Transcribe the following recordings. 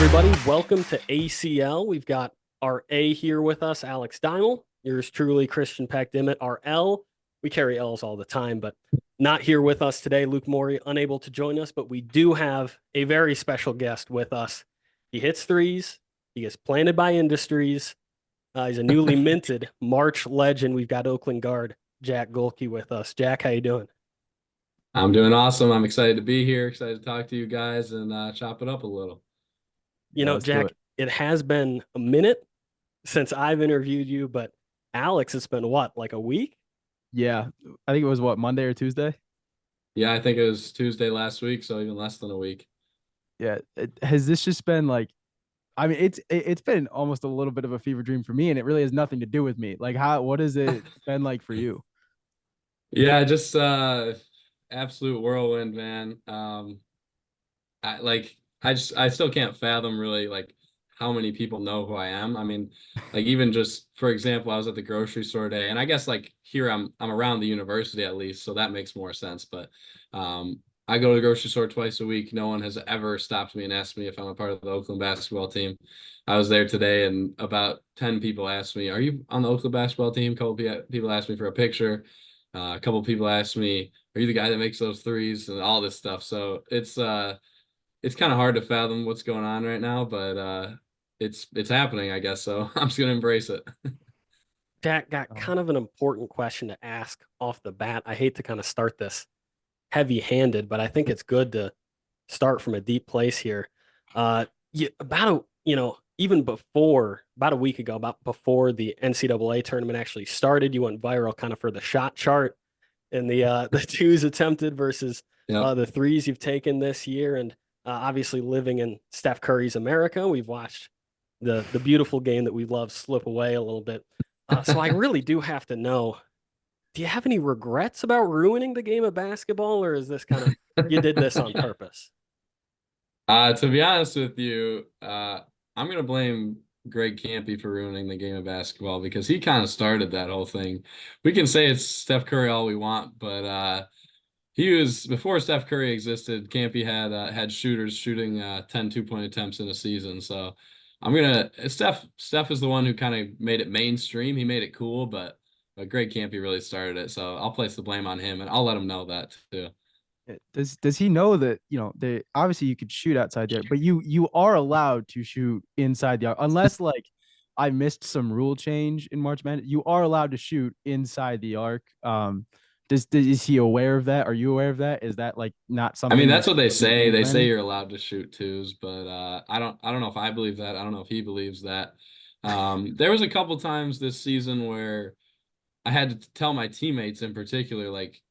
everybody. Welcome to ACL. We've got our A here with us, Alex Dimal. Yours truly, Christian Peck-Dimmitt. Our L, we carry L's all the time, but not here with us today. Luke Morey, unable to join us, but we do have a very special guest with us. He hits threes. He is planted by industries. He's a newly minted March legend. We've got Oakland guard Jack Gohlke with us. Jack, how you doing? I'm doing awesome. I'm excited to be here, excited to talk to you guys and chop it up a little. You Yeah, know, let's do Jack, it has been a minute since I've interviewed you, but Alex, it's been what, like a week? Yeah, I think it was Monday or Tuesday. Yeah, I think it was Tuesday last week, so even less than a week. Yeah, has this just been like, I mean, it's been almost a little bit of a fever dream for me, and it really has nothing to do with me. Like, what has it been like for you? Yeah, just absolute whirlwind, man. I still can't fathom really like how many people know who I am. I mean, like even just for example, I was at the grocery store today, and I guess like here I'm around the university at least, so that makes more sense. But I go to the grocery store twice a week. No one has ever stopped me and asked me if I'm a part of the Oakland basketball team. I was there today, and about 10 people asked me, "Are you on the Oakland basketball team?" A couple people asked me for a picture. A couple people asked me, "Are you the guy that makes those threes?" and all this stuff. So it's kind of hard to fathom what's going on right now, but it's happening, I guess. So I'm just gonna embrace it. Jack, got Oh. kind of an important question to ask off the bat. I hate to kind of start this heavy-handed, but I think it's good to start from a deep place here. Even before about a week ago, about before the NCAA tournament actually started, you went viral kind of for the shot chart and the twos attempted versus Yep. the threes you've taken this year, and obviously living in Steph Curry's America, we've watched the beautiful game that we love slip away a little bit. So I really do have to know, do you have any regrets about ruining the game of basketball, or is this kind of you did this on purpose? To be honest with you, I'm gonna blame Greg Campy for ruining the game of basketball because he kind of started that whole thing. We can say it's Steph Curry all we want, but he was before Steph Curry existed. Campy had shooters shooting 10 2-point attempts in a season. So I'm gonna Steph is the one who kind of made it mainstream. He made it cool, but Greg Campy really started it. So I'll place the blame on him, and I'll let him know that too. Does he know that, they obviously you could shoot outside there, but you are allowed to shoot inside the arc unless like I missed some rule change in March Madness. You are allowed to shoot inside the arc. Is he aware of that? Are you aware of that? Is that like not I mean, something that's that's what they say. They say implemented? you're allowed to shoot twos, but I don't know if I believe that. I don't know if he believes that. There was a couple times this season where I had to tell my teammates in particular, like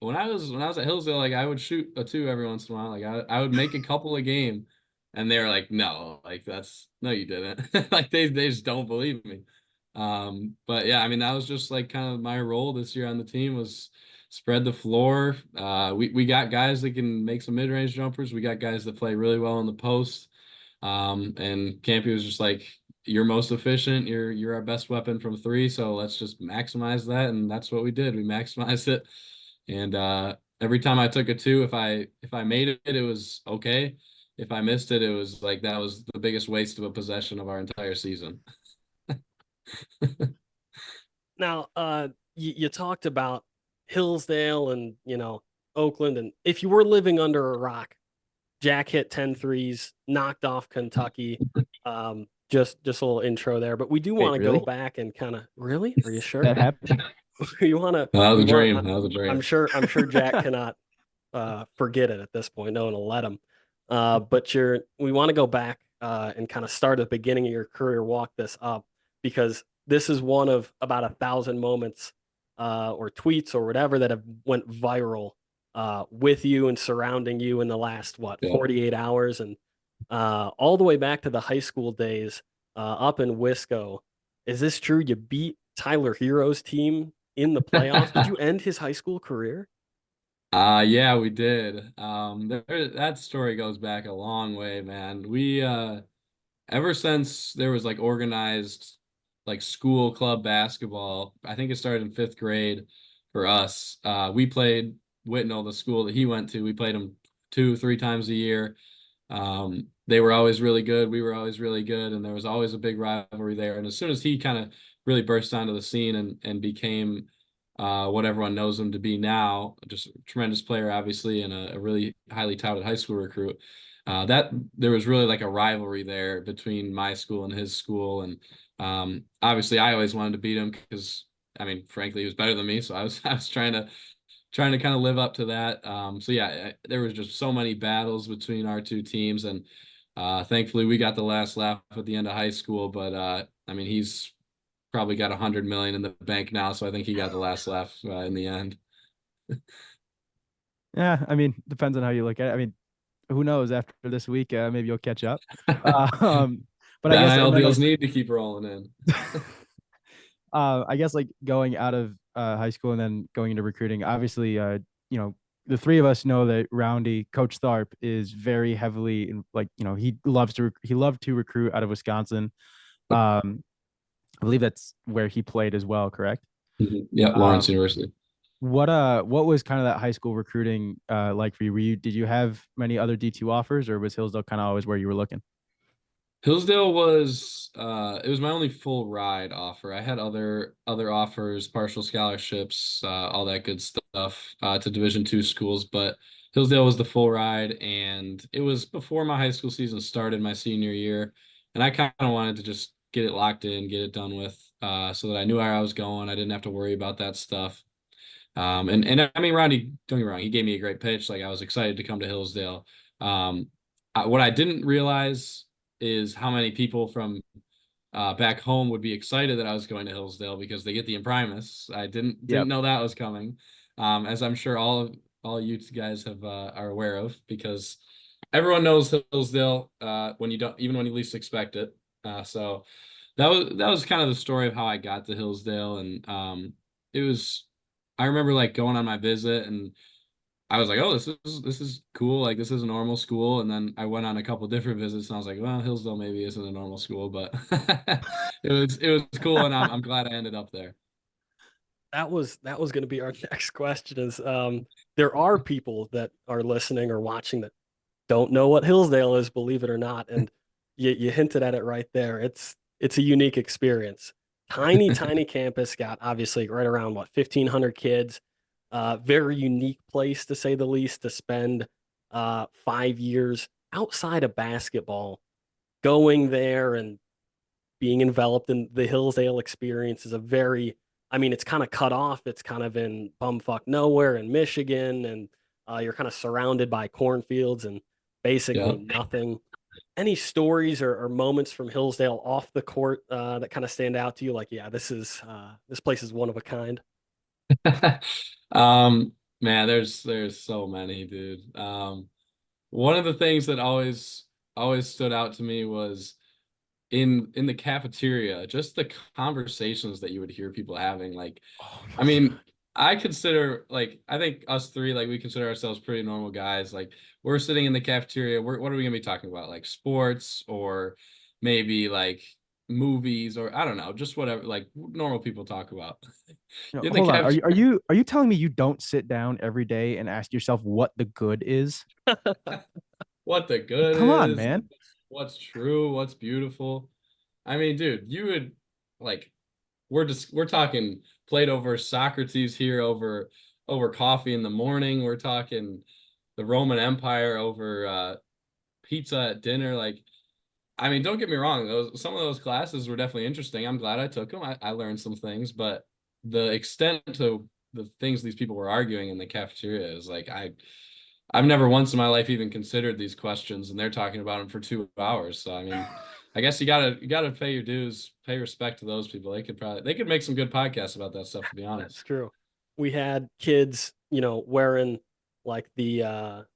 when I was at Hillsdale, like I would shoot a two every once in a while. Like I would make a couple a game, and they're like, no, like that's no, you didn't. Like they just don't believe me. But yeah, I mean that was just like kind of my role this year on the team was spread the floor. We got guys that can make some mid-range jumpers. We got guys that play really well in the post. And Campy was just like, you're most efficient. You're our best weapon from three. So let's just maximize that. And that's what we did. We maximized it. And every time I took a two, if I made it, it was okay. If I missed it, it was like that was the biggest waste of a possession of our entire season. Now, you talked about Hillsdale and Oakland, and if you were living under a rock, Jack hit 10 threes, knocked off Kentucky. Just a little intro there, but we do want Wait, to go really? back and kind of really. Are you sure? That happened? You want to? That was We a want. dream. That was a I'm dream. sure. I'm sure Jack cannot forget it at this point. No one will let him. But we want to go back and kind of start at the beginning of your career, walk this up, because this is one of about 1,000 moments or tweets or whatever that have went viral with you and surrounding you in the last Yeah. 48 hours, and all the way back to the high school days up in Wisco. Is this true? You beat Tyler Hero's team in the playoffs. Did you end his high school career? Yeah, we did. That story goes back a long way, man. We ever since there was like organized like school club basketball, I think it started in fifth grade for us. We played Whitnall, the school that he went to. We played him 2, 3 times a year. They were always really good. We were always really good. And there was always a big rivalry there. And as soon as he kind of really burst onto the scene and became what everyone knows him to be now, just a tremendous player, obviously, and a really highly touted high school recruit, that there was really like a rivalry there between my school and his school. And obviously I always wanted to beat him because, I mean, frankly, he was better than me. So I was trying to kind of live up to that. So yeah, there was just so many battles between our two teams, and thankfully we got the last laugh at the end of high school. But I mean, he's probably got 100 million in the bank now, so I think he got the last laugh in the end. Yeah, I mean, depends on how you look at it. I mean, who knows? After this week, maybe you'll catch up. But The I guess NIL deals need to keep rolling in. I guess like going out of high school and then going into recruiting, obviously, you know, the three of us know that Roundy, Coach Tharp, is very heavily in, like, you know, he loved to recruit out of Wisconsin. I believe that's where he played as well, correct? Yeah, Lawrence University. What was kind of that high school recruiting like for you? Did you have many other D2 offers, or was Hillsdale kind of always where you were looking? Hillsdale was it was my only full ride offer. I had other offers, partial scholarships, all that good stuff to Division II schools, but Hillsdale was the full ride, and it was before my high school season started, my senior year, and I kind of wanted to just get it locked in, get it done with, so that I knew where I was going. I didn't have to worry about that stuff. And I mean, Ronnie, don't get me wrong, he gave me a great pitch. Like, I was excited to come to Hillsdale. What I didn't realize is how many people from back home would be excited that I was going to Hillsdale because they get the Imprimis. I didn't know that was coming, as I'm sure all you guys have are aware of, because everyone knows Hillsdale when you least expect it. So that was kind of the story of how I got to Hillsdale, and it was. I remember like going on my visit, and I was like, "Oh, this is cool. Like, this is a normal school." And then I went on a couple different visits, and I was like, "Well, Hillsdale maybe isn't a normal school, but it was cool, and I'm glad I ended up there." That was going to be our next question. Is there are people that are listening or watching that don't know what Hillsdale is, believe it or not, and you hinted at it right there. It's a unique experience. Tiny campus, got obviously right around 1,500 kids. Very unique place, to say the least, to spend 5 years outside of basketball. Going there and being enveloped in the Hillsdale experience is a very, I mean, it's kind of cut off. It's kind of in bumfuck nowhere in Michigan, and you're kind of surrounded by cornfields and basically nothing. Any stories or moments from Hillsdale off the court that kind of stand out to you? Like, yeah, this place is one of a kind. Man, there's so many, dude. One of the things that always stood out to me was in the cafeteria, just the conversations that you would hear people having. Like, I mean, I think us three, like, we consider ourselves pretty normal guys. Like, we're sitting in the cafeteria. What are we gonna be talking about? Like sports, or maybe like movies, or I don't know, just whatever like normal people talk about. Hold on. Are you telling me you don't sit down every day and ask yourself what the good is? What the good Come on, is, man. what's true, what's beautiful. I mean, dude, you would like we're talking Plato versus Socrates here over coffee in the morning. We're talking the Roman Empire over pizza at dinner. Like, I mean, don't get me wrong, some of those classes were definitely interesting. I'm glad I took them. I learned some things, but the extent to the things these people were arguing in the cafeteria is like, I've never once in my life even considered these questions, and they're talking about them for 2 hours. So, I mean, I guess you gotta pay your dues, pay respect to those people. They could make some good podcasts about that stuff, to be honest. That's true. We had kids, wearing like the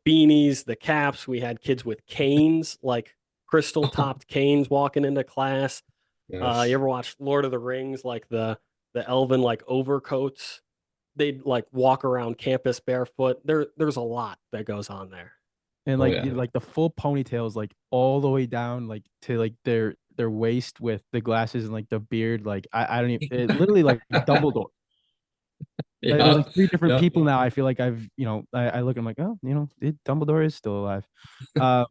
beanies, the caps. We had kids with canes, like crystal topped canes, walking into class. Yes. You ever watch Lord of the Rings, like the elven like overcoats? They'd like walk around campus barefoot. There's a lot that goes on there. And like the full ponytails, like all the way down, like to like their waist, with the glasses and like the beard. Like I don't even, it literally like Dumbledore. There's Yeah. like 3 different Yep. people now. I feel like I look, I'm like, oh, Dumbledore is still alive. Uh,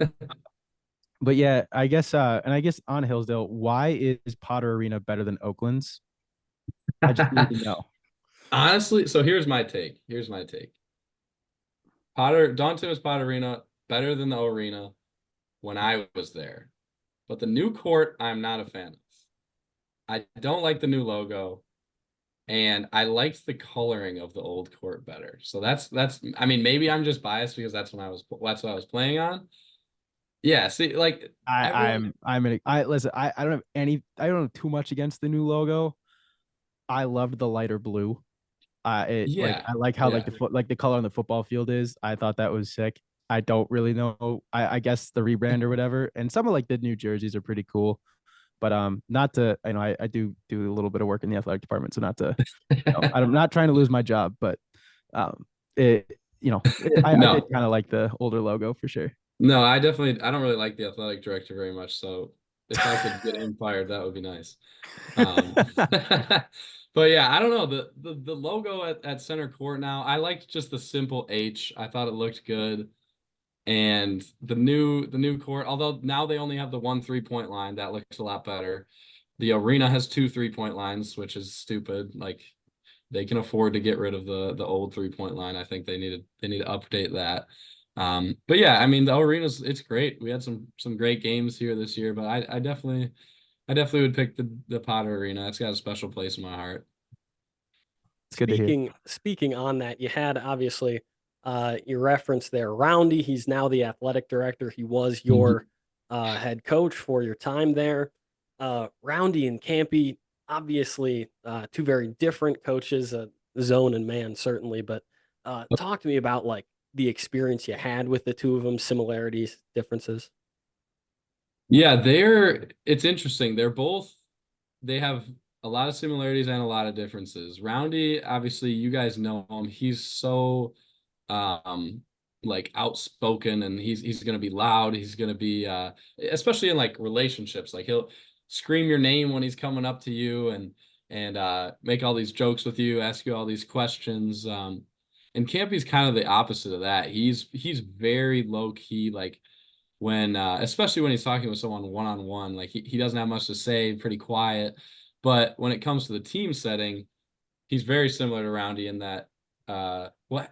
but yeah, I guess, and I guess on Hillsdale, why is Potter Arena better than Oakland's? I just need to know. Honestly, so here's my take. Don Tim's Potter Arena better than the arena when I was there. But the new court, I'm not a fan of. I don't like the new logo, and I liked the coloring of the old court better. So that's I mean, maybe I'm just biased because that's what I was playing on. Yeah, see, like everyone Listen, I don't have too much against the new logo. I loved the lighter blue. yeah. I like how Yeah. like the color on the football field is. I thought that was sick. I don't really know. I guess the rebrand or whatever. And some of like the new jerseys are pretty cool. But not to, I do a little bit of work in the athletic department, so not to, I'm not trying to lose my job, but it, I No. did kind of like the older logo for sure. No, I don't really like the athletic director very much. So if I could get him fired, that would be nice. But yeah, I don't know. The logo at center court now, I liked just the simple H. I thought it looked good. And the new court, although now they only have the 1 3-point line, that looks a lot better. The arena has 2 3-point lines, which is stupid. Like they can afford to get rid of the old 3-point line. I think they need to update that. But yeah, I mean the it's great. We had some great games here this year, but I definitely would pick the Potter Arena. It's got a special place in my heart. It's good to hear. Speaking on that, you had obviously your reference there, Roundy. He's now the athletic director. He was your head coach for your time there. Roundy and Campy, obviously 2 very different coaches, zone and man certainly. But talk to me about like the experience you had with the 2 of them, similarities, differences. Yeah, it's interesting. They have a lot of similarities and a lot of differences. Roundy, obviously, you guys know him. He's so like outspoken, and he's gonna be loud. He's gonna be especially in like relationships, like he'll scream your name when he's coming up to you and make all these jokes with you, ask you all these questions. And Campy's kind of the opposite of that. He's very low key, like when especially when he's talking with someone one-on-one, like he doesn't have much to say, pretty quiet. But when it comes to the team setting, he's very similar to Roundy in that well,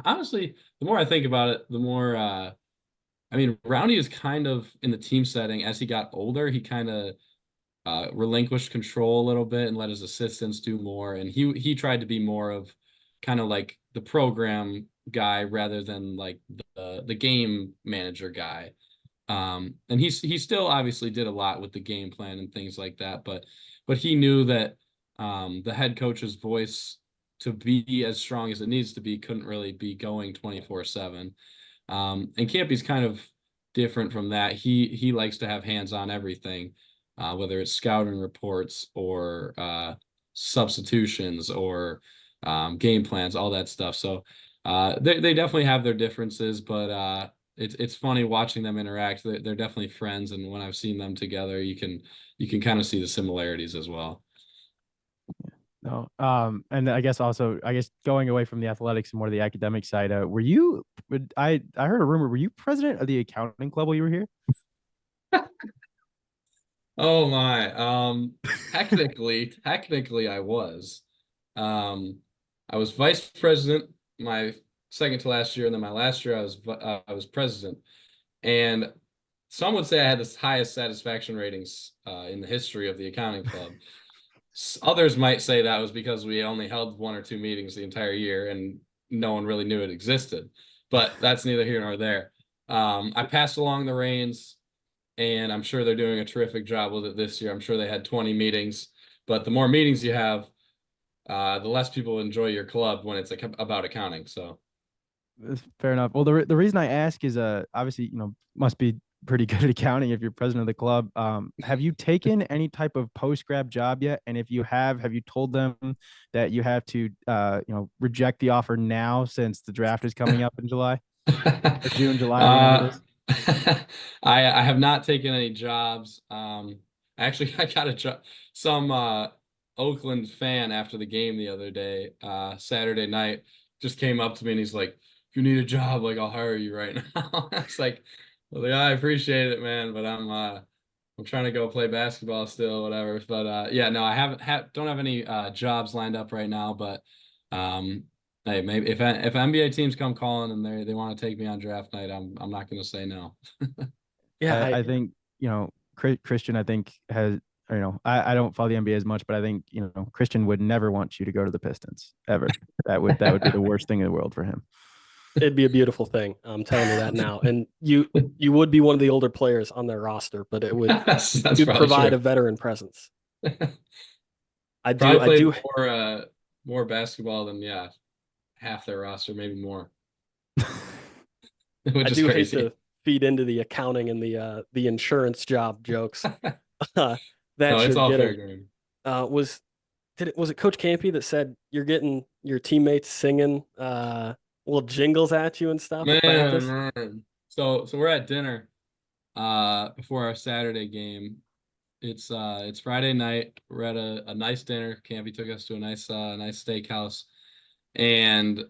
honestly, the more I think about it, the more I mean, Roundy is kind of in the team setting as he got older, he kind of relinquished control a little bit and let his assistants do more, and he tried to be more of kind of like the program guy rather than like the game manager guy. And he still obviously did a lot with the game plan and things like that, but he knew that the head coach's voice, to be as strong as it needs to be, couldn't really be going 24/7. And Campy's kind of different from that. He likes to have hands on everything, whether it's scouting reports or substitutions or game plans, all that stuff. So they definitely have their differences, but it's funny watching them interact. They're definitely friends, and when I've seen them together, you can kind of see the similarities as well. No. And I guess going away from the athletics and more the academic side, were you? I heard a rumor. Were you president of the accounting club while you were here? Oh my. Technically I was. I was vice president my second to last year, and then my last year I was president. And some would say I had the highest satisfaction ratings in the history of the accounting club. Others might say that was because we only held 1 or 2 meetings the entire year and no one really knew it existed. But that's neither here nor there. I passed along the reins, and I'm sure they're doing a terrific job with it this year. I'm sure they had 20 meetings, but the more meetings you have, the less people enjoy your club when it's about accounting. So fair enough. Well, the reason I ask is obviously must be pretty good at accounting if you're president of the club. Have you taken any type of post grad job yet? And if you have you told them that you have to reject the offer now since the draft is coming up in July or June, July? I have not taken any jobs. Actually, I got a job, some Oakland fan after the game the other day, Saturday night, just came up to me and he's like, if you need a job, like I'll hire you right now. I was like, well, yeah, I appreciate it, man, but I'm trying to go play basketball still, whatever. But yeah, no, I don't have any jobs lined up right now, but hey, maybe if NBA teams come calling and they want to take me on draft night, I'm not going to say no. Yeah, I think, Christian, I think has, I don't follow the NBA as much, but I think, Christian would never want you to go to the Pistons ever. That would be the worst thing in the world for him. it'd be a beautiful thing. I'm telling you that now. And you would be one of the older players on their roster, but it would That's you'd probably provide true. a veteran presence. I Probably do. played more basketball than half their roster, maybe more. Which I is do crazy. hate to feed into the accounting and the insurance job jokes. That No, it's should all get fair him. game. Was it Coach Campy that said you're getting your teammates singing little jingles at you and stuff at practice? Man. So we're at dinner before our Saturday game. It's Friday night. We're at a nice dinner. Campy took us to a nice steakhouse. And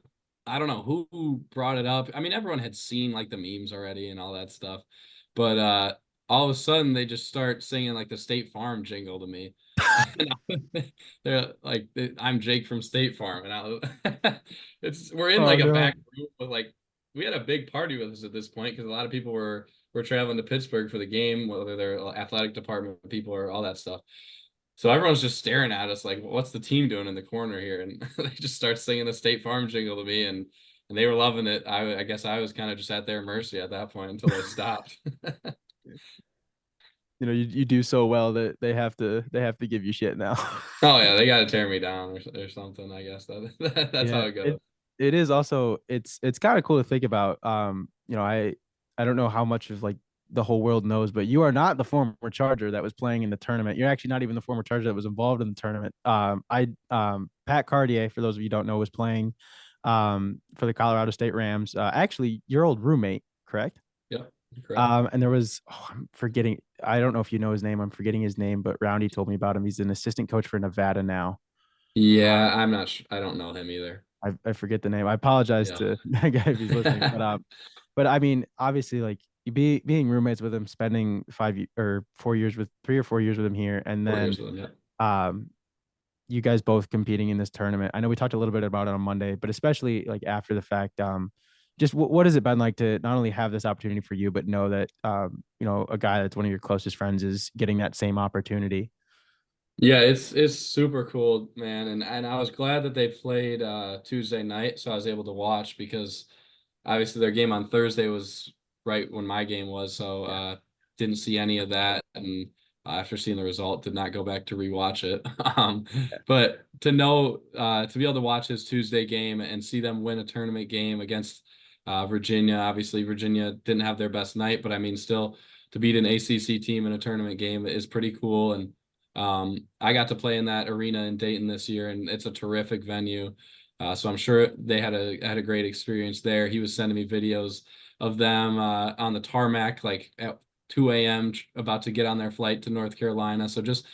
I don't know who brought it up. I mean, everyone had seen like the memes already and all that stuff. But all of a sudden they just start singing like the State Farm jingle to me. They're like, I'm Jake from State Farm, and we're in like a back room with like we had a big party with us at this point because a lot of people were traveling to Pittsburgh for the game, whether they're athletic department people or all that stuff. So everyone's just staring at us like, what's the team doing in the corner here? And they just start singing the State Farm jingle to me, and they were loving it. I guess I was kind of just at their mercy at that point until they stopped. You do so well that they have to give you shit now. Oh yeah, they got to tear me down or something. I guess that's how it goes. It is also it's kind of cool to think about. I don't know how much of like the whole world knows, but you are not the former Charger that was playing in the tournament. You're actually not even the former Charger that was involved in the tournament. Pat Cartier, for those of you who don't know, was playing for the Colorado State Rams. Actually, your old roommate, correct? Yep. Correct. And there was I'm forgetting. I don't know if you know his name. I'm forgetting his name, but Roundy told me about him. He's an assistant coach for Nevada now. Yeah, I'm not sure. I don't know him either. I forget the name. I apologize to that guy if he's listening. But I mean, obviously, like being roommates with him, spending 3 or 4 years with him here, and then you guys both competing in this tournament. I know we talked a little bit about it on Monday, but especially like after the fact, just what has it been like to not only have this opportunity for you, but know that a guy that's one of your closest friends is getting that same opportunity? Yeah, it's super cool, man, and I was glad that they played Tuesday night, so I was able to watch because obviously their game on Thursday was right when my game was, so didn't see any of that, and after seeing the result, did not go back to rewatch it. But to know to be able to watch his Tuesday game and see them win a tournament game against Virginia. Obviously, Virginia didn't have their best night, but I mean, still to beat an ACC team in a tournament game is pretty cool. And I got to play in that arena in Dayton this year, and it's a terrific venue. So I'm sure they had a great experience there. He was sending me videos of them on the tarmac, like at 2 a.m. about to get on their flight to North Carolina. So just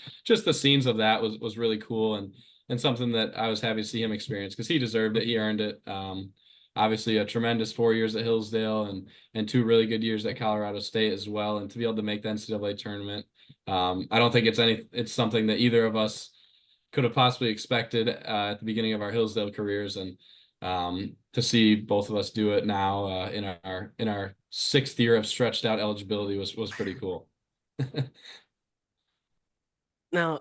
the scenes of that was really cool and something that I was happy to see him experience because he deserved it. He earned it. Obviously a tremendous 4 years at Hillsdale and 2 really good years at Colorado State as well. And to be able to make the NCAA tournament, I don't think it's something that either of us could have possibly expected at the beginning of our Hillsdale careers. And to see both of us do it now in our 6th year of stretched out eligibility was pretty cool. Now,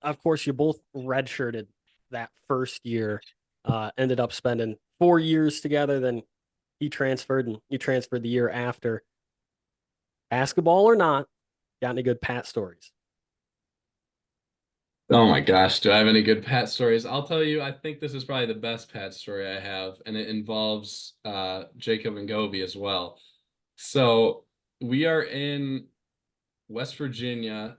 of course, you both redshirted that first year, ended up spending 4 years together. Then he transferred and you transferred the year after. Basketball or not, got any good Pat stories? Oh my gosh, do I have any good Pat stories? I'll tell you, I think this is probably the best Pat story I have, and it involves Jacob and Goby as well. So we are in West Virginia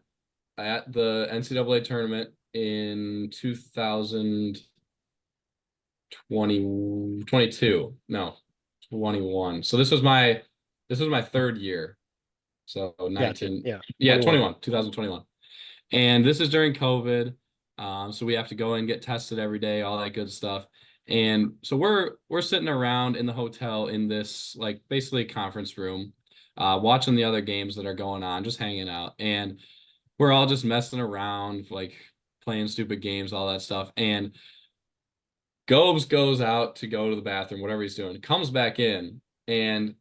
at the NCAA tournament in 2022. No, 21. So this was my 3rd year. So 19. Gotcha. Yeah. Yeah, 2021. And this is during COVID. So we have to go and get tested every day, all that good stuff. And so we're sitting around in the hotel in this like basically conference room, watching the other games that are going on, just hanging out. And we're all just messing around, like playing stupid games, all that stuff. And Gobes goes out to go to the bathroom, whatever he's doing, comes back in, and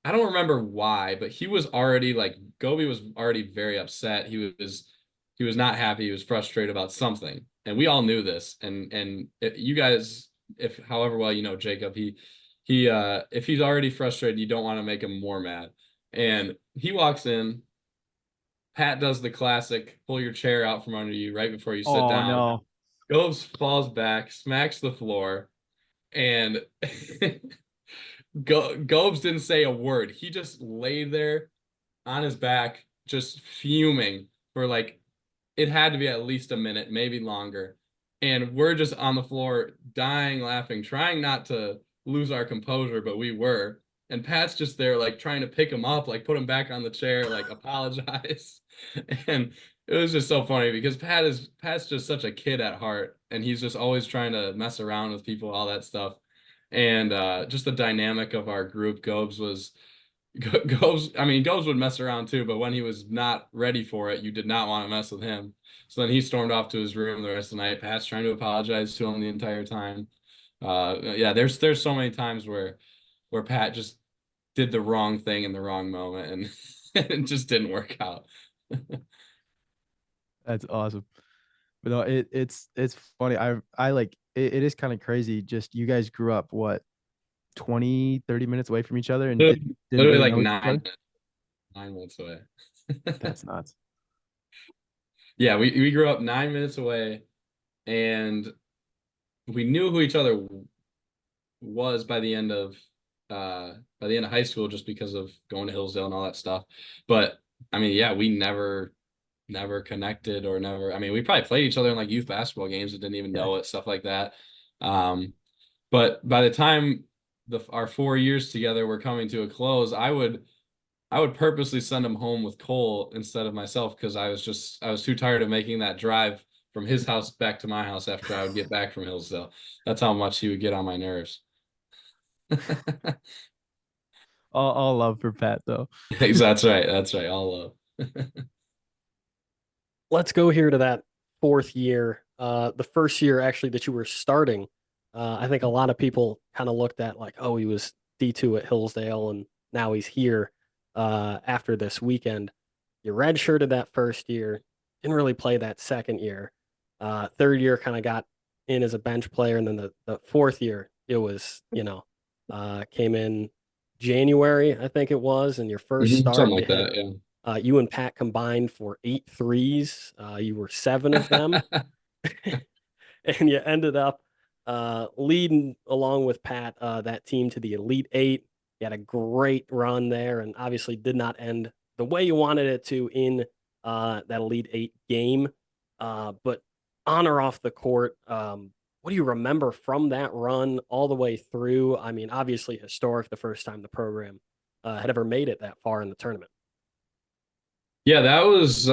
I don't remember why, but he was already like Gobi was already very upset. He was not happy. He was frustrated about something, and we all knew this. And you guys, if however well you know Jacob, he if he's already frustrated, you don't want to make him more mad. And he walks in. Pat does the classic pull your chair out from under you right before you sit Oh down. no. Gobes falls back, smacks the floor, and Gobes didn't say a word. He just lay there on his back, just fuming for like it had to be at least a minute, maybe longer. And we're just on the floor, dying laughing, trying not to lose our composure, but we were. And Pat's just there, like trying to pick him up, like put him back on the chair, like apologize. And it was just so funny because Pat's just such a kid at heart, and he's just always trying to mess around with people, all that stuff. And just the dynamic of our group, Gobes would mess around too, but when he was not ready for it, you did not want to mess with him. So then he stormed off to his room the rest of the night. Pat's trying to apologize to him the entire time. Yeah, there's so many times where Pat just did the wrong thing in the wrong moment, and it just didn't work out. That's awesome. But no, it's funny. I like it is kind of crazy. Just you guys grew up what 20-30 minutes away from each other and didn't Literally really like know each other? 9 minutes away. That's nuts. Yeah, we grew up 9 minutes away, and we knew who each other was by the end of high school just because of going to Hillsdale and all that stuff. But I mean, yeah, we never connected or never. I mean, we probably played each other in like youth basketball games and didn't even know it, stuff like that. But by the time our 4 years together were coming to a close, I would purposely send him home with Cole instead of myself because I was too tired of making that drive from his house back to my house after I would get back from Hillsdale. That's how much he would get on my nerves. All love for Pat though. That's right. That's right. All love. Let's go here to that fourth year. The first year actually that you were starting. I think a lot of people kind of looked at like, oh, he was D2 at Hillsdale and now he's here after this weekend. You redshirted that first year, didn't really play that second year. Third year kind of got in as a bench player, and then the fourth year it was, came in January, I think it was, and your first start. Something like that, yeah. You and Pat combined for 8 threes. You were 7 of them. And you ended up leading along with Pat that team to the Elite Eight. You had a great run there, and obviously did not end the way you wanted it to in that Elite Eight game. But on or off the court, what do you remember from that run all the way through? I mean, obviously historic the first time the program had ever made it that far in the tournament. Yeah, that was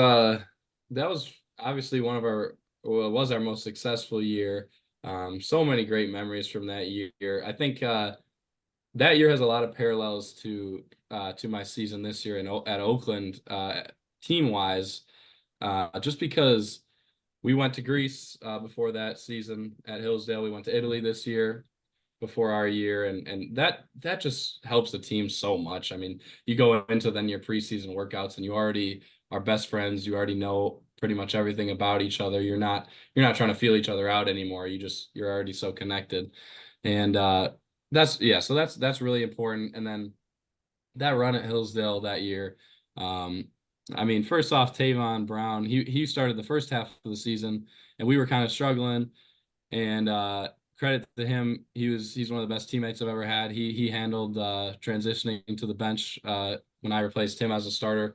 obviously was our most successful year. So many great memories from that year. I think that year has a lot of parallels to my season this year at Oakland, team wise, just because we went to Greece before that season at Hillsdale. We went to Italy this year before our year, and that just helps the team so much. I mean, you go into then your preseason workouts and you already are best friends. You already know pretty much everything about each other. You're not trying to feel each other out anymore. You're already so connected. And so that's really important. And then that run at Hillsdale that year, I mean, first off, Tavon Brown, he started the first half of the season and we were kind of struggling, and credit to him, he's one of the best teammates I've ever had. He handled transitioning to the bench when I replaced him as a starter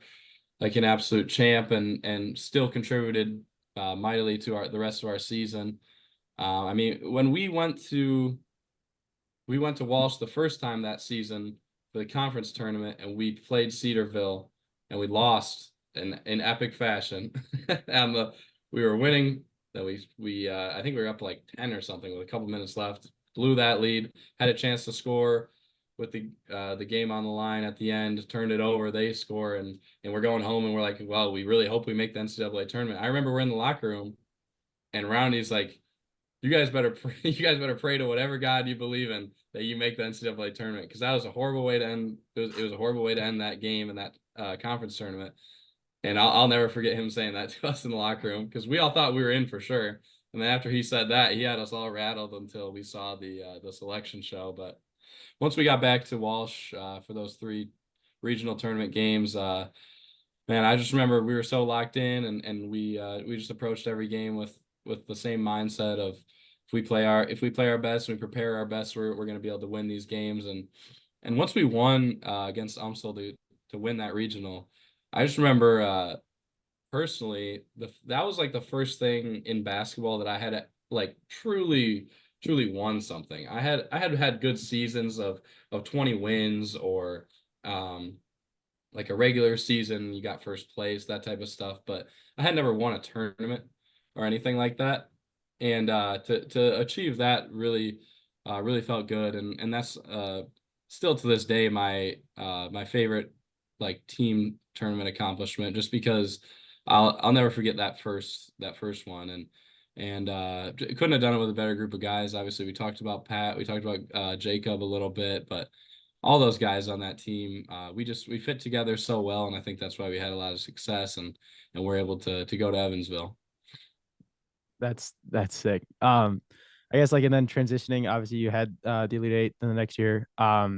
like an absolute champ, and still contributed mightily to the rest of our season. I mean, when we went to Walsh the first time that season for the conference tournament, and we played Cedarville, and we lost in epic fashion. And we were winning that we I think we were up like 10 or something with a couple minutes left. Blew that lead, had a chance to score with the game on the line at the end, turned it over, they score, and we're going home, and we're like, well, we really hope we make the NCAA tournament. I remember we're in the locker room, and Roundy's like, you guys better pray to whatever God you believe in that you make the NCAA tournament, because that was a horrible way to end. It was a horrible way to end that game and that conference tournament. And I'll never forget him saying that to us in the locker room, because we all thought we were in for sure. And then after he said that, he had us all rattled until we saw the selection show. But once we got back to Walsh for those 3 regional tournament games, man, I just remember we were so locked in, and we just approached every game with the same mindset of if we play our best and we prepare our best, we're going to be able to win these games. And once we won against UMSL to win that regional, I just remember personally that was like the first thing in basketball that I had like truly won something. I had good seasons of 20 wins, or like a regular season, you got first place, that type of stuff, but I had never won a tournament or anything like that. And to achieve that really felt good, and that's still to this day my favorite like team tournament accomplishment, just because I'll never forget that first one. And couldn't have done it with a better group of guys. Obviously, we talked about Pat, we talked about Jacob a little bit, but all those guys on that team, we fit together so well, and I think that's why we had a lot of success, and we're able to go to Evansville. That's sick. I guess like, and then transitioning, obviously you had the Elite Eight in the next year. I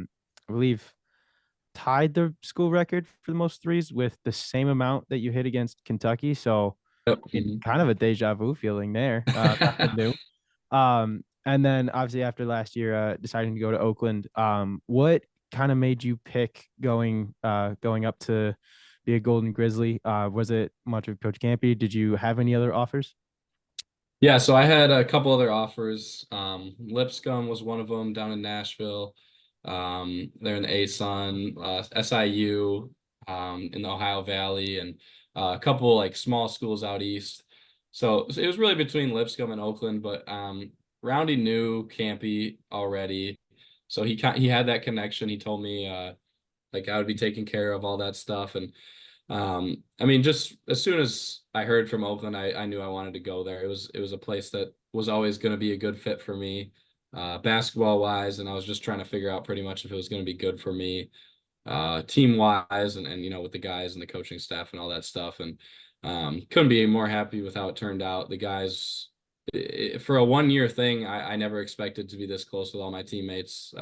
believe tied the school record for the most threes with the same amount that you hit against Kentucky. So Yep. kind of a deja vu feeling there. Nothing new. And then obviously after last year, deciding to go to Oakland, what kind of made you pick going up to be a Golden Grizzly? Was it much of Coach Campy? Did you have any other offers? Yeah, so I had a couple other offers. Lipscomb was one of them down in Nashville. They're in the ASUN, SIU, in the Ohio Valley, and a couple like small schools out east. So it was really between Lipscomb and Oakland, but Roundy knew Campy already, so he had that connection. He told me like I would be taking care of all that stuff, and I mean, just as soon as I heard from Oakland, I knew I wanted to go there. It was a place that was always going to be a good fit for me, basketball wise, and I was just trying to figure out pretty much if it was going to be good for me, team wise, and you know, with the guys and the coaching staff and all that stuff. And couldn't be more happy with how it turned out. The guys, for a 1-year thing, I never expected to be this close with all my teammates.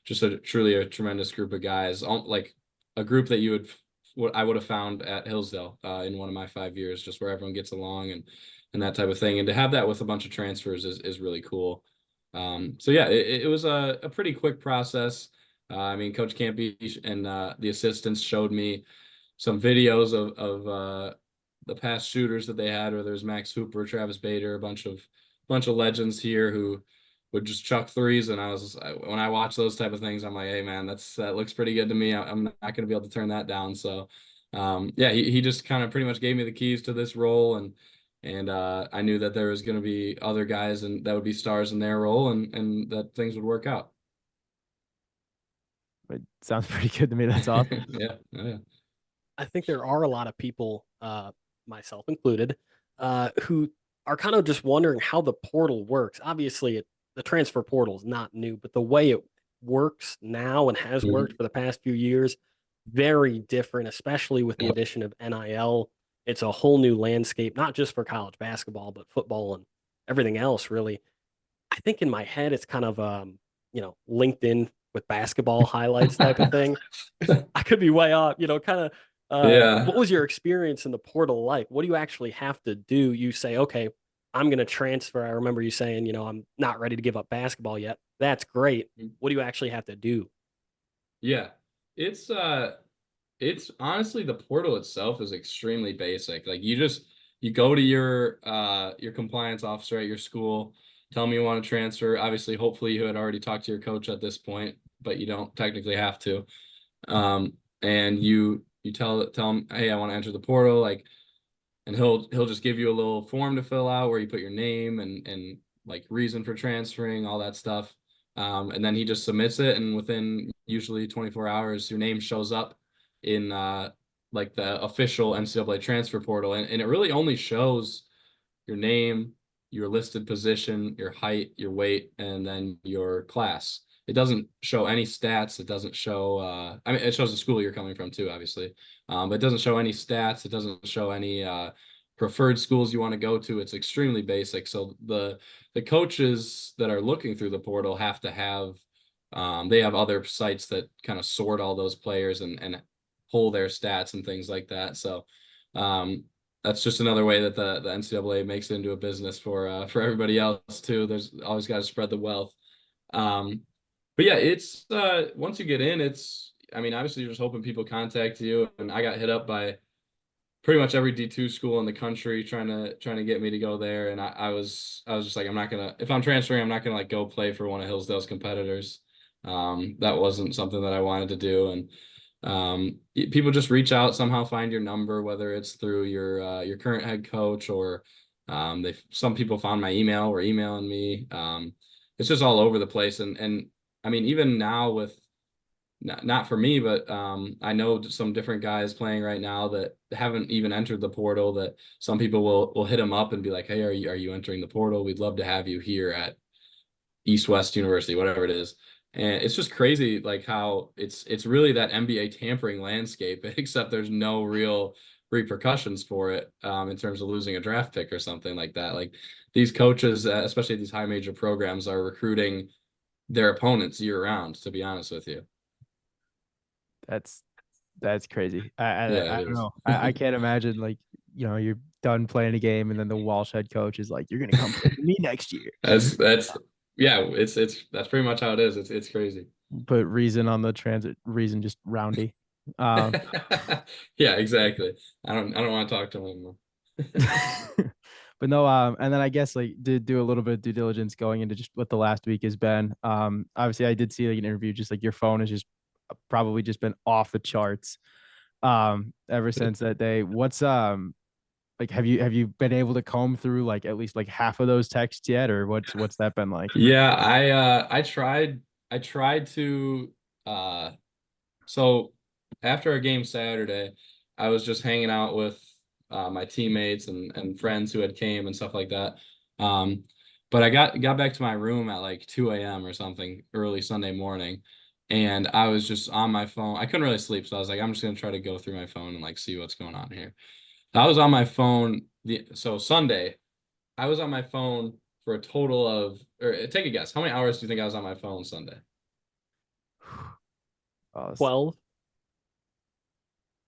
Just truly a tremendous group of guys, like a group that what I would have found at Hillsdale in one of my 5 years, just where everyone gets along and that type of thing. And to have that with a bunch of transfers is really cool. So yeah, it was a pretty quick process. I mean, Coach Campy and the assistants showed me some videos of the past shooters that they had, where there's Max Hooper, Travis Bader, a bunch of legends here who would just chuck threes. And when I watch those type of things, I'm like, hey man, that looks pretty good to me. I'm not going to be able to turn that down. So yeah, he just kind of pretty much gave me the keys to this role, and I knew that there was going to be other guys and that would be stars in their role, and that things would work out. It sounds pretty good to me. That's awesome. Yeah. I think there are a lot of people, myself included, who are kind of just wondering how the portal works. Obviously, the transfer portal is not new, but the way it works now and has worked for the past few years, very different, especially with the addition of NIL. It's a whole new landscape, not just for college basketball, but football and everything else, really. I think in my head, it's kind of, LinkedIn with basketball highlights type of thing. I could be way off, kind of. Yeah. What was your experience in the portal like? What do you actually have to do? You say, okay, I'm going to transfer. I remember you saying, I'm not ready to give up basketball yet. That's great. What do you actually have to do? Yeah. It's honestly, the portal itself is extremely basic. Like you go to your compliance officer at your school, tell them you want to transfer. Obviously, hopefully you had already talked to your coach at this point, but you don't technically have to. And you tell them, hey, I want to enter the portal, like, and he'll just give you a little form to fill out where you put your name and like reason for transferring, all that stuff. And then he just submits it, and within usually 24 hours, your name shows up in like the official NCAA transfer portal, and it really only shows your name, your listed position, your height, your weight, and then your class. It doesn't show any stats. It doesn't show, I mean, it shows the school you're coming from too, obviously. But it doesn't show any stats. It doesn't show any preferred schools you want to go to. It's extremely basic. So the coaches that are looking through the portal have to have, they have other sites that kind of sort all those players and pull their stats and things like that. So that's just another way that the NCAA makes it into a business for everybody else too. There's always got to spread the wealth. But yeah, it's once you get in, it's, I mean, obviously you're just hoping people contact you, and I got hit up by pretty much every D2 school in the country trying to get me to go there, and I was just like, I'm not gonna, if I'm transferring, I'm not gonna like go play for one of Hillsdale's competitors. That wasn't something that I wanted to do, and people just reach out, somehow find your number, whether it's through your current head coach, or some people found my email, or emailing me. It's just all over the place, and I mean, even now with, not for me, but I know some different guys playing right now that haven't even entered the portal, that some people will hit them up and be like, hey, are you entering the portal? We'd love to have you here at East West University, whatever it is. And it's just crazy, like how it's really that NBA tampering landscape, except there's no real repercussions for it in terms of losing a draft pick or something like that. Like these coaches, especially these high major programs, are recruiting their opponents year round, to be honest with you. That's crazy. I don't is. know. I can't imagine, like, you know, you're done playing a game and then the Walsh head coach is like, you're gonna come play for me next year. That's pretty much how it is. It's crazy. Put Reason on the transit, Reason just roundy. Yeah, exactly. I don't want to talk to him anymore. But no, and then I guess like did do a little bit of due diligence going into just what the last week has been. Obviously I did see like an interview, just like your phone has just probably just been off the charts ever since that day. What's like, have you been able to comb through like at least like half of those texts yet, or what's that been like? Yeah, I tried to so after our game Saturday, I was just hanging out with my teammates and friends who had came and stuff like that. But I got back to my room at like 2 a.m. or something early Sunday morning, and I was just on my phone. I couldn't really sleep, so I was like, I'm just gonna try to go through my phone and like see what's going on here. I was on my phone so Sunday, I was on my phone for a total of, or take a guess, how many hours do you think I was on my phone Sunday? 12.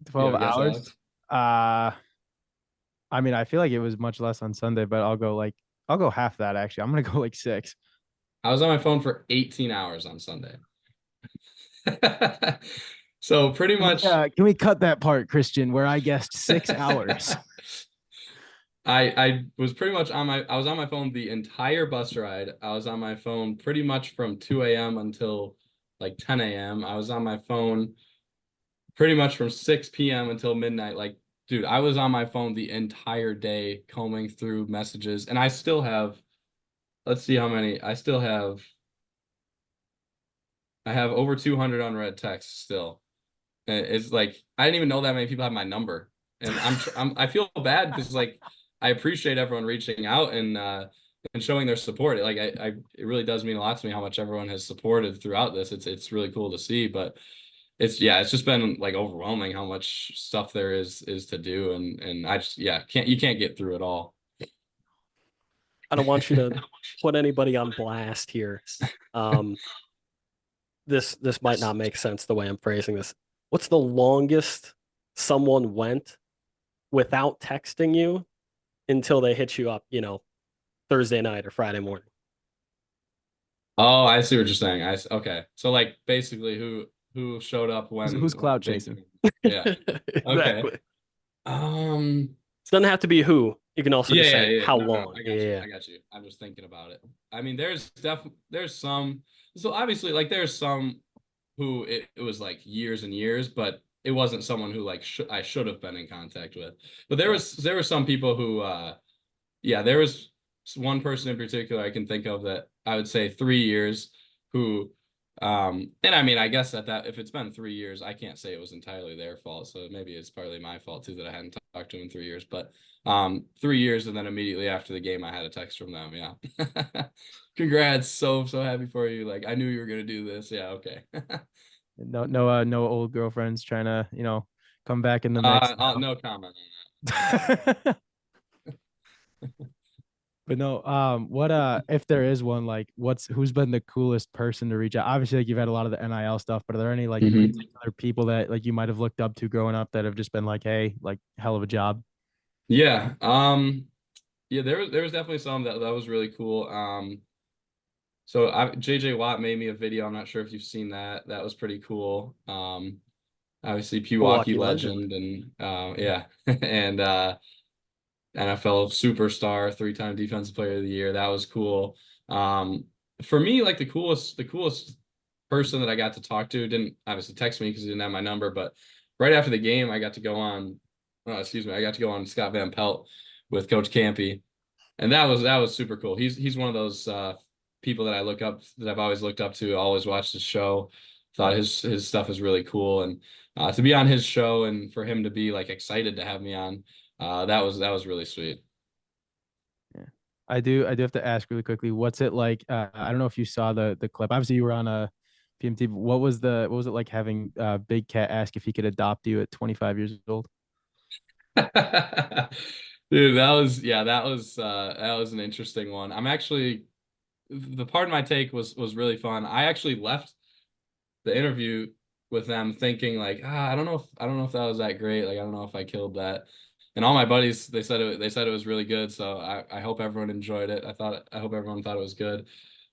12 guess, hours. I mean, I feel like it was much less on Sunday, but I'll go half that actually. I'm gonna go like 6. I was on my phone for 18 hours on Sunday. So pretty much. Can we cut that part, Christian, where I guessed 6 hours? I was pretty much I was on my phone the entire bus ride. I was on my phone pretty much from 2 a.m. until like 10 a.m. I was on my phone pretty much from 6 p.m. until midnight. Like, dude, I was on my phone the entire day combing through messages, and I still have, let's see how many. I have over 200 unread texts still. And it's like, I didn't even know that many people have my number. And I feel bad because like, I appreciate everyone reaching out and showing their support. Like it really does mean a lot to me how much everyone has supported throughout this. It's really cool to see, but it's just been like overwhelming how much stuff there is to do. And I just, you can't get through it all. I don't want you to put anybody on blast here. This might not make sense the way I'm phrasing this. What's the longest someone went without texting you until they hit you up, Thursday night or Friday morning? Oh, I see what you're saying. Okay. So like basically who showed up when, who's cloud chasing? Yeah. Exactly. Okay. It doesn't have to be who. You can also just say how long. I got you. I'm just thinking about it. I mean, there's some. So obviously, like there's some who it was like years and years, but it wasn't someone who like I should have been in contact with. But there were some people who there was one person in particular I can think of that I would say 3 years who and I mean, I guess that if it's been 3 years, I can't say it was entirely their fault. So maybe it's partly my fault too that I hadn't talked to him in 3 years. But 3 years, and then immediately after the game, I had a text from them. Yeah, congrats! So happy for you. Like I knew you were gonna do this. Yeah, okay. No old girlfriends trying to come back in the mix. No comment on that. But no, what if there is one, like who's been the coolest person to reach out? Obviously, like you've had a lot of the NIL stuff, but are there any like particular people that like you might have looked up to growing up that have just been like, hey, like hell of a job? Yeah. Yeah, there was definitely some that was really cool. So JJ Watt made me a video. I'm not sure if you've seen that. That was pretty cool. Obviously Pewaukee legend and yeah. And NFL superstar, 3-time defensive player of the year. That was cool. For me, like the coolest person that I got to talk to didn't obviously text me because he didn't have my number, but right after the game, I got to go on Scott Van Pelt with Coach Campy. And that was super cool. He's one of those people that I've always looked up to, always watched his show, thought his stuff is really cool. And to be on his show and for him to be like excited to have me on, that was really sweet. Yeah. I do have to ask really quickly, what's it like? I don't know if you saw the clip. Obviously you were on a PMT. What was it like having Big Cat ask if he could adopt you at 25 years old? Dude, that was an interesting one. I'm actually, the part of my take was really fun. I actually left the interview with them thinking like, I don't know if that was that great. Like I don't know if I killed that. And all my buddies, they said it was really good. So I hope everyone enjoyed it. I hope everyone thought it was good.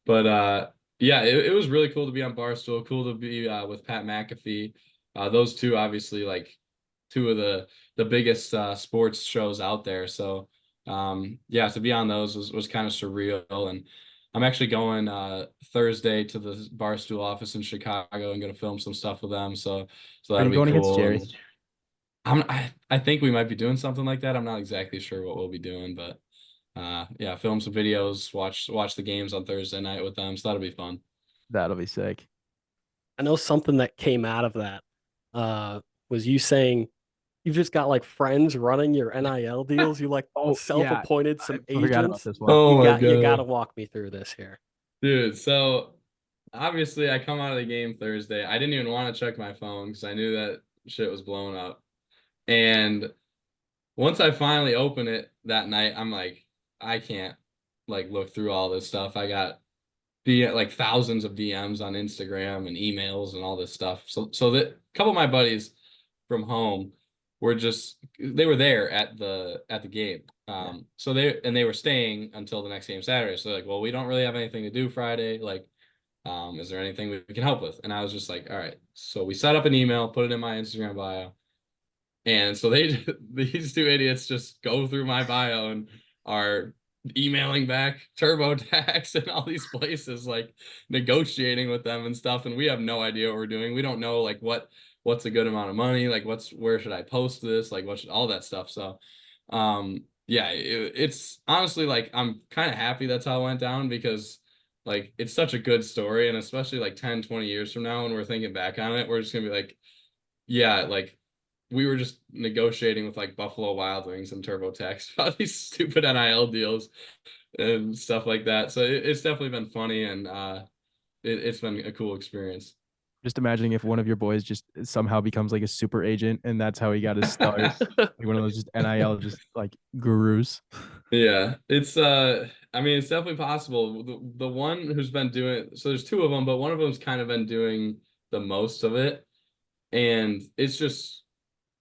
But yeah, it was really cool to be on Barstool. Cool to be with Pat McAfee. Those two obviously like two of the biggest sports shows out there. So yeah, to be on those was kind of surreal. And I'm actually going Thursday to the Barstool office in Chicago and going to film some stuff with them. So that'll be cool. Against Jerry? I think we might be doing something like that. I'm not exactly sure what we'll be doing, but yeah, film some videos, watch the games on Thursday night with them. So that'll be fun. That'll be sick. I know something that came out of that was you saying you've just got like friends running your NIL deals. You like self-appointed some agents. Oh you got to walk me through this here, dude. So obviously I come out of the game Thursday. I didn't even want to check my phone because I knew that shit was blowing up. And once I finally open it that night, I'm like, I can't like look through all this stuff. I got like thousands of DMs on Instagram and emails and all this stuff. So that a couple of my buddies from home they were there at the game. So they were staying until the next game Saturday. So like, well, we don't really have anything to do Friday. Like, is there anything we can help with? And I was just like, all right. So we set up an email, put it in my Instagram bio. And so these two idiots just go through my bio and are emailing back TurboTax and all these places, like negotiating with them and stuff. And we have no idea what we're doing. We don't know like what's a good amount of money, like where should I post this, like all that stuff. So yeah, it's honestly like I'm kind of happy that's how it went down because like it's such a good story. And especially like 10, 20 years from now when we're thinking back on it, we're just gonna be like, yeah, like we were just negotiating with like Buffalo Wild Wings and TurboTax about these stupid NIL deals and stuff like that. So it's definitely been funny and it's been a cool experience. Just imagining if one of your boys just somehow becomes like a super agent and that's how he got his start. Like one of those just NIL just like gurus. Yeah, it's I mean, it's definitely possible. The one who's been doing it, so there's two of them, but one of them's kind of been doing the most of it. And it's just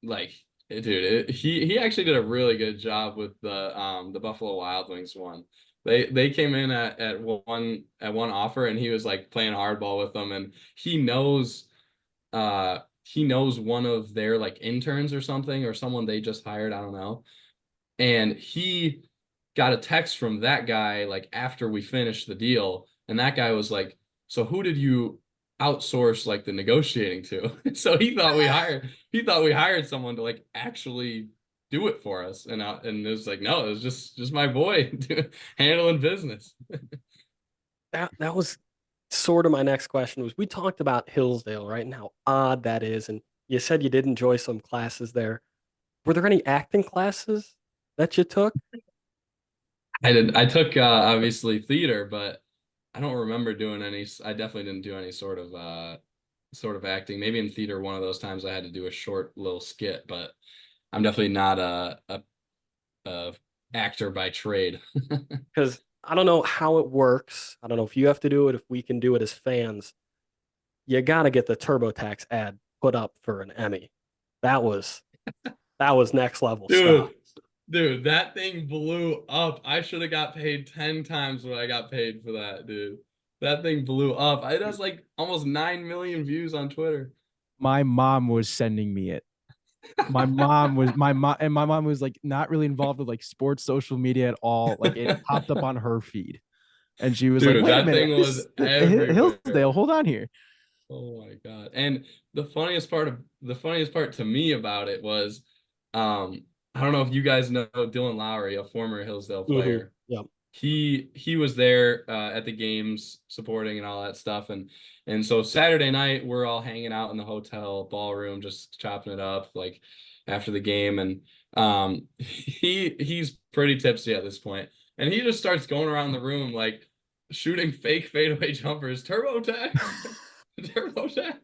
like, dude, he actually did a really good job with the Buffalo Wild Wings one. They came in at one offer and he was like playing hardball with them and he knows one of their like interns or something or someone they just hired, I don't know. And he got a text from that guy like after we finished the deal and that guy was like, so who did you outsource like the negotiating to. So he thought we hired someone to like actually do it for us. And it was like, no, it was just my boy handling business. That was sort of my next question. Was we talked about Hillsdale, right, and how odd that is, and you said you did enjoy some classes there. Were there any acting classes that you took? I took obviously theater, but I don't remember doing any. I definitely didn't do any sort of acting. Maybe in theater, one of those times I had to do a short little skit, but I'm definitely not a actor by trade. Because I don't know how it works. I don't know if you have to do it, if we can do it as fans. You got to get the TurboTax ad put up for an Emmy. That was next level stuff. Dude, that thing blew up. I should have got paid 10 times what I got paid for that, dude. That thing blew up. It has like almost 9 million views on Twitter. My mom was sending me it. My mom was like not really involved with like sports social media at all. Like it popped up on her feed. And she was Dude, like, wait a that minute, thing was everywhere. Hillsdale, hold on here. Oh my God. And the funniest part to me about it was I don't know if you guys know Dylan Lowry, a former Hillsdale player. Yeah. He was there at the games supporting and all that stuff. And so Saturday night we're all hanging out in the hotel ballroom just chopping it up like after the game. And he's pretty tipsy at this point. And he just starts going around the room like shooting fake fadeaway jumpers, TurboTax. TurboTax.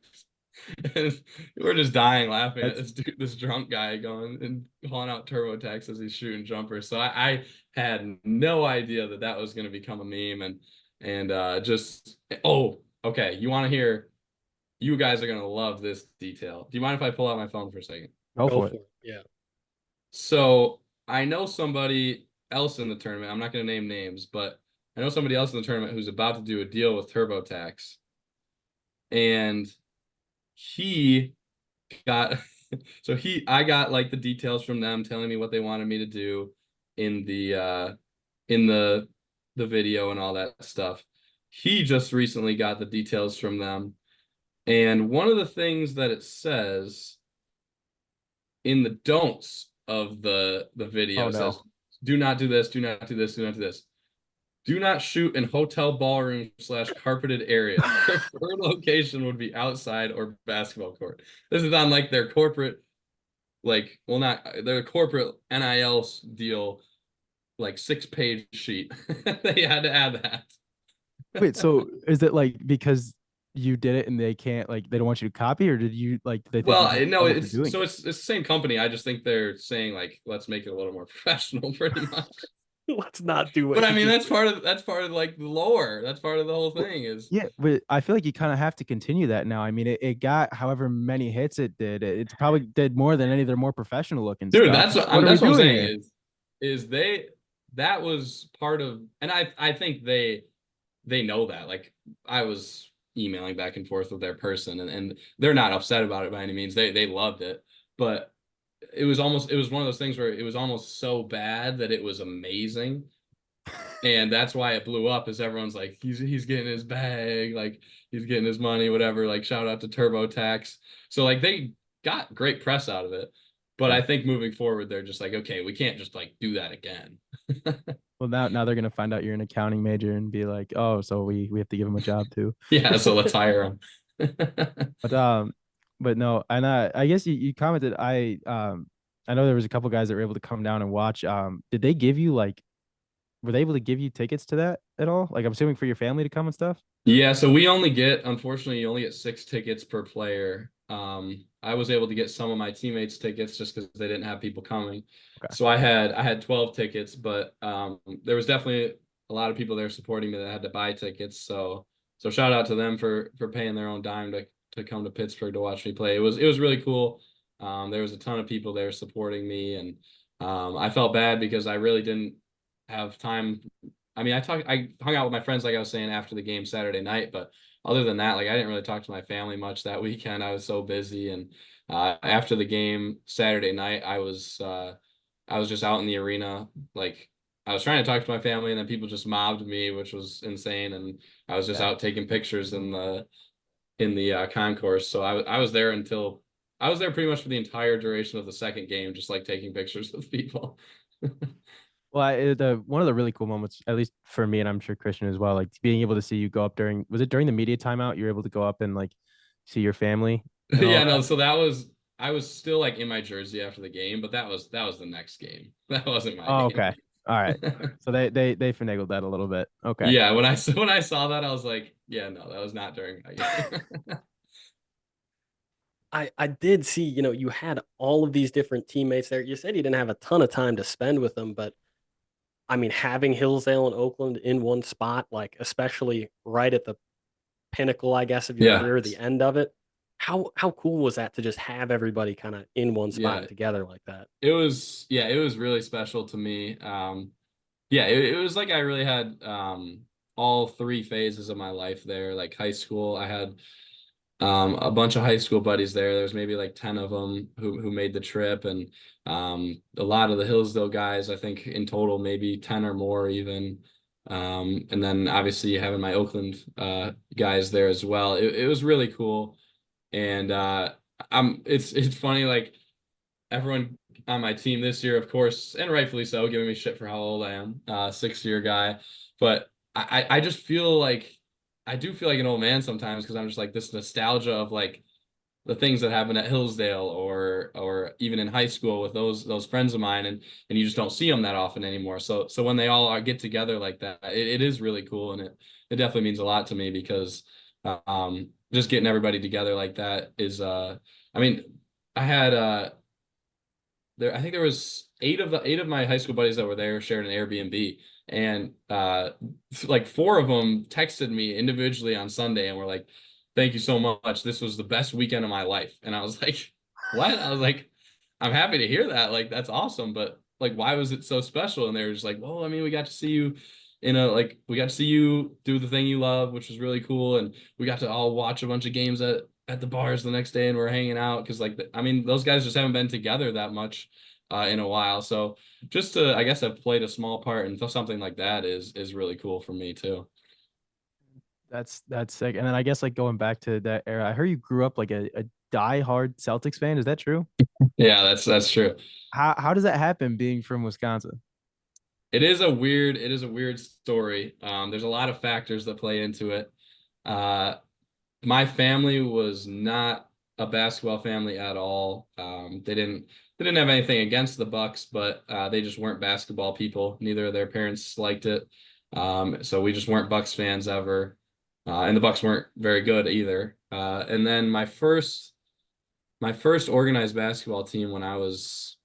And we're just dying laughing at this drunk guy going and calling out TurboTax as he's shooting jumpers. So I had no idea that was going to become a meme and just okay. You want to hear? You guys are going to love this detail. Do you mind if I pull out my phone for a second? Go for it. Yeah. So I know somebody else in the tournament. I'm not going to name names, but I know somebody else in the tournament who's about to do a deal with TurboTax. And he got I got like the details from them telling me what they wanted me to do in the video and all that stuff. He just recently got the details from them. And one of the things that it says in the don'ts of the video says, do not do this, do not do this, do not do this. Do not shoot in hotel ballroom / carpeted area. Preferred location would be outside or basketball court. This is on like their corporate, their corporate NIL deal, like 6-page sheet. They had to add that. Wait, so is it like because you did it and they can't like they don't want you to copy, or did you like they think no, it's the same company. I just think they're saying like let's make it a little more professional pretty much. Let's not do it. But I mean that's part of like the lore. That's part of the whole thing is but I feel like you kind of have to continue that now. I mean it got however many hits it did. It's probably did more than any of their more professional looking dude stuff. that's what I'm saying is that was part of, and I think they know that. Like I was emailing back and forth with their person and they're not upset about it by any means. They loved it, but it was one of those things where it was almost so bad that it was amazing. And that's why it blew up, is everyone's like, he's getting his bag, like he's getting his money, whatever, like shout out to TurboTax. So like they got great press out of it. But I think moving forward, they're just like, okay, we can't just like do that again. Well, now they're gonna find out you're an accounting major and be like, oh, so we have to give him a job too. Yeah, so let's hire him. But no, and I guess you commented. I know there was a couple guys that were able to come down and watch. Did they give you were they able to give you tickets to that at all? Like I'm assuming for your family to come and stuff. Yeah, so unfortunately, you only get 6 tickets per player. I was able to get some of my teammates tickets just because they didn't have people coming. Okay. So I had 12 tickets, but there was definitely a lot of people there supporting me that had to buy tickets. So shout out to them for paying their own dime to come to Pittsburgh to watch me play. It was really cool. There was a ton of people there supporting me, and I felt bad because I really didn't have time. I mean, I hung out with my friends, like I was saying, after the game Saturday night, but other than that, like I didn't really talk to my family much that weekend. I was so busy. And after the game Saturday night, I was just out in the arena. Like I was trying to talk to my family, and then people just mobbed me, which was insane. And I was just out taking pictures in in the concourse. So I was there pretty much for the entire duration of the second game, just like taking pictures with people. Well, one of the really cool moments, at least for me, and I'm sure Christian as well, like being able to see you go up was it during the media timeout? You were able to go up and like see your family and all Yeah, that? no, so I was still like in my jersey after the game, but that was the next game. That wasn't my Oh, game. okay. All right. So they finagled that a little bit. Okay. Yeah, when I saw that, I was like, yeah, no, that was not during my game. I did see, you had all of these different teammates there. You said you didn't have a ton of time to spend with them, but I mean, having Hillsdale and Oakland in one spot, like especially right at the pinnacle, I guess, of your Yeah, career, the end of it. How cool was that to just have everybody kind of in one spot yeah, and together like that? it was really special to me. Yeah, it was like I really had all three phases of my life there. Like high school, I had a bunch of high school buddies there. There's maybe like 10 of them who made the trip, and a lot of the Hillsdale guys, I think in total maybe 10 or more even. And then obviously having my Oakland guys there as well. It was really cool. And it's funny, like everyone on my team this year, of course, and rightfully so, giving me shit for how old I am, 6-year guy. But I just feel like I do feel like an old man sometimes, because I'm just like this nostalgia of like the things that happened at Hillsdale or even in high school with those friends of mine, and you just don't see them that often anymore. So when they all get together like that, it is really cool, and it definitely means a lot to me, because just getting everybody together like that is I mean, I had I think there was eight of my high school buddies that were there shared an Airbnb, and like 4 of them texted me individually on Sunday and were like, "Thank you so much. This was the best weekend of my life." And I was like, "What?" I was like, "I'm happy to hear that. Like that's awesome, but like why was it so special?" And they were just like, "Well, I mean, we got to see you we got to see you do the thing you love, which was really cool, and we got to all watch a bunch of games at the bars the next day, and we're hanging out, because like I mean those guys just haven't been together that much in a while, so just to I guess have played a small part in something like that is really cool for me too." That's sick. And then I guess like going back to that era, I heard you grew up like a diehard Celtics fan. Is that true? Yeah, that's true. How does that happen being from Wisconsin? It is a weird story. There's a lot of factors that play into it. uh my family was not a basketball family at all. They didn't have anything against the Bucks, but they just weren't basketball people. Neither of their parents liked it. So we just weren't Bucks fans ever. And the Bucks weren't very good either. And then my first organized basketball team when I was,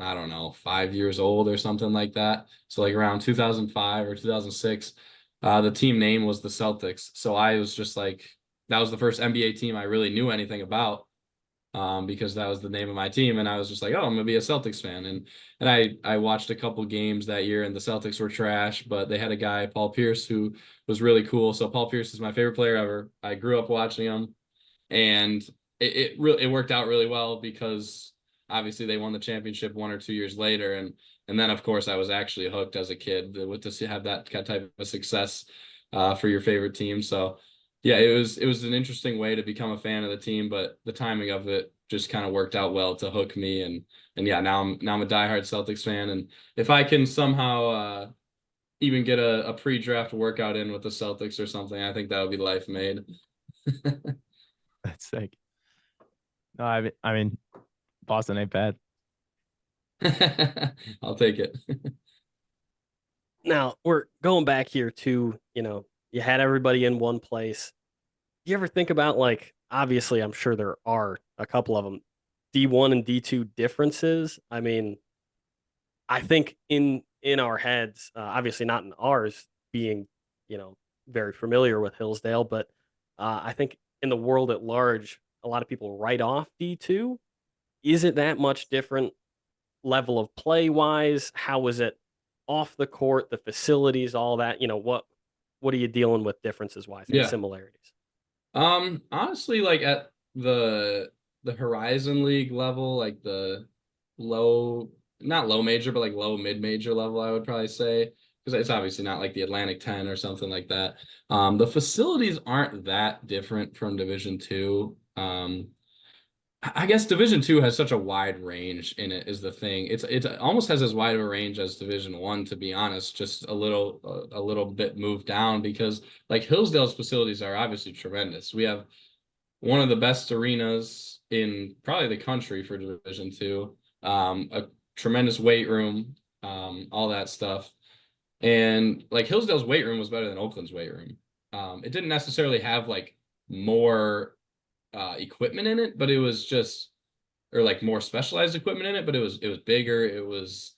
I don't know, 5 years old or something like that. So like around 2005 or 2006, the team name was the Celtics. So I was just like, that was the first NBA team I really knew anything about, because that was the name of my team. And I was just like, oh, I'm gonna be a Celtics fan. And I watched a couple games that year, and the Celtics were trash, but they had a guy, Paul Pierce, who was really cool. So Paul Pierce is my favorite player ever. I grew up watching him, and it worked out really well, because obviously they won the championship 1 or 2 years later, and then of course I was actually hooked as a kid with to have that type of success for your favorite team. So yeah, it was an interesting way to become a fan of the team, but the timing of it just kind of worked out well to hook me, and yeah, now I'm a diehard Celtics fan, and if I can somehow even get a pre-draft workout in with the Celtics or something, I think that would be life made. That's sick. No, I mean, Boston ain't bad. I'll take it. Now we're going back here to, you had everybody in one place. You ever think about, like, obviously I'm sure there are a couple of them, D1 and D2 differences. I mean, I think in our heads, obviously not in ours, being, very familiar with Hillsdale, but I think in the world at large, a lot of people write off D2. Is it that much different level of play wise? How is it off the court, the facilities, all that? What are you dealing with differences wise and Yeah. similarities? Honestly, like at the Horizon League level, like the low, not low major, but like low mid major level, I would probably say because it's obviously not like the Atlantic 10 or something like that. The facilities aren't that different from Division two. I guess Division two has such a wide range in it is the thing. It's almost has as wide of a range as Division one, to be honest, just a little bit moved down because like Hillsdale's facilities are obviously tremendous. We have one of the best arenas in probably the country for Division two, a tremendous weight room, all that stuff. And like Hillsdale's weight room was better than Oakland's weight room. It didn't necessarily have like more equipment in it, but it was just, or like more specialized equipment in it, but it was bigger. It was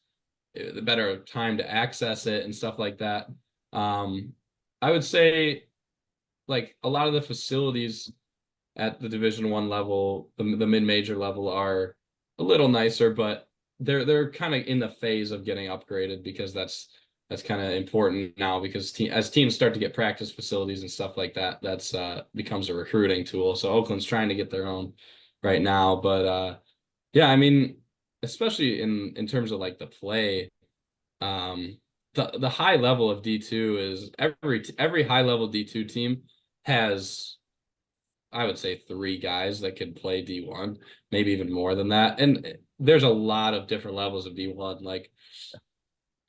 the better time to access it and stuff like that. I would say like a lot of the facilities at the Division one level, the mid-major level are a little nicer, but they're kind of in the phase of getting upgraded because that's kind of important now because as teams start to get practice facilities and stuff like that, that's becomes a recruiting tool. So Oakland's trying to get their own right now, but yeah, I mean, especially in terms of like the play, the high level of D2 is every high level D2 team has, I would say, 3 guys that could play D1, maybe even more than that. And there's a lot of different levels of D1. Like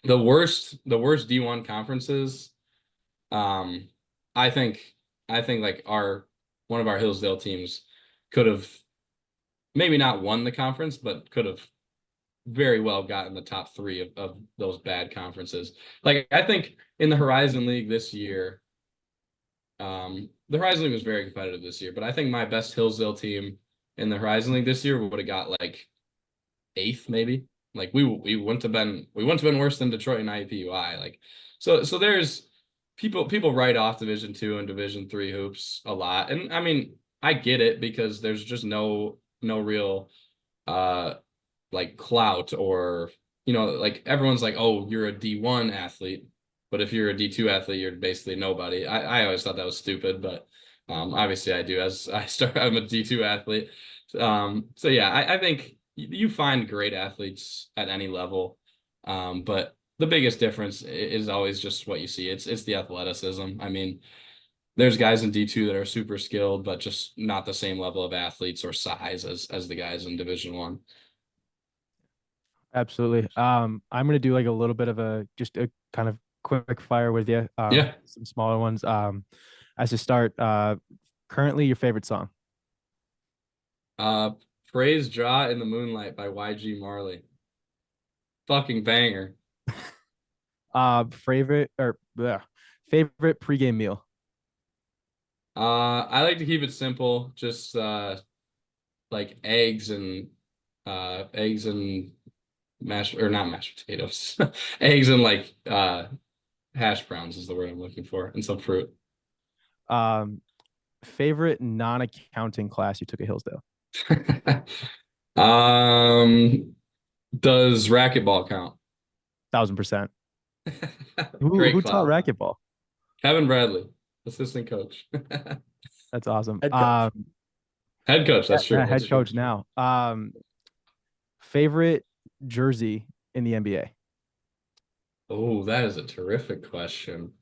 the worst D1 conferences, I think like one of our Hillsdale teams could have maybe not won the conference, but could have very well gotten the top 3 of those bad conferences. Like I think in the Horizon League this year, the Horizon League was very competitive this year, but I think my best Hillsdale team in the Horizon League this year would have got like 8th, maybe. Like we wouldn't have been worse than Detroit and IUPUI. Like so there's people write off Division 2 and Division 3 hoops a lot. And I mean, I get it because there's just no real like clout or like everyone's like, oh, you're a D1 athlete, but if you're a D2 athlete, you're basically nobody. I always thought that was stupid, but obviously I do as I'm a D2 athlete. So yeah, I think you find great athletes at any level, but the biggest difference is always just what you see. It's the athleticism. I mean, there's guys in D2 that are super skilled, but just not the same level of athletes or size as the guys in Division 1. Absolutely. I'm gonna do like a little bit of just a kind of quick fire with you. Yeah. Some smaller ones. As a start, currently your favorite song. Praise Jah in the Moonlight by YG Marley. Fucking banger. Favorite pregame meal. I like to keep it simple, just like eggs and mashed, or not mashed potatoes. Eggs and like hash browns is the word I'm looking for, and some fruit. Favorite non-accounting class you took at Hillsdale. Does racquetball count? 1000%. Great Who class. taught racquetball? Kevin Bradley, assistant coach. That's awesome. Head coach, that's true. Head coach now. Favorite jersey in the NBA? Oh, that is a terrific question.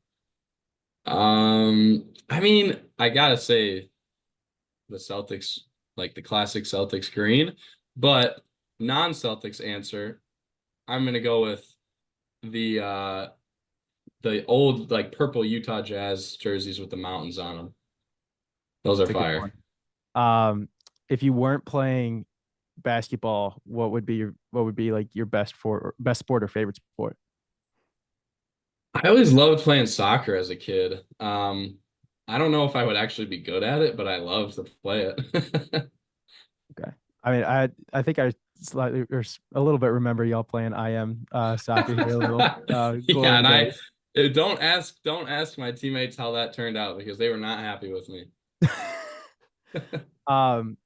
I mean, I gotta say the Celtics, like the classic Celtics green, but non-Celtics answer, I'm gonna go with the old like purple Utah Jazz jerseys with the mountains on them. Those are fire. If you weren't playing basketball, what would be like your best sport or favorite sport? I always loved playing soccer as a kid. I don't know if I would actually be good at it, but I love to play it. Okay. I mean, I think I slightly or a little bit remember y'all playing IM soccer here a little. Yeah, and don't ask my teammates how that turned out because they were not happy with me. And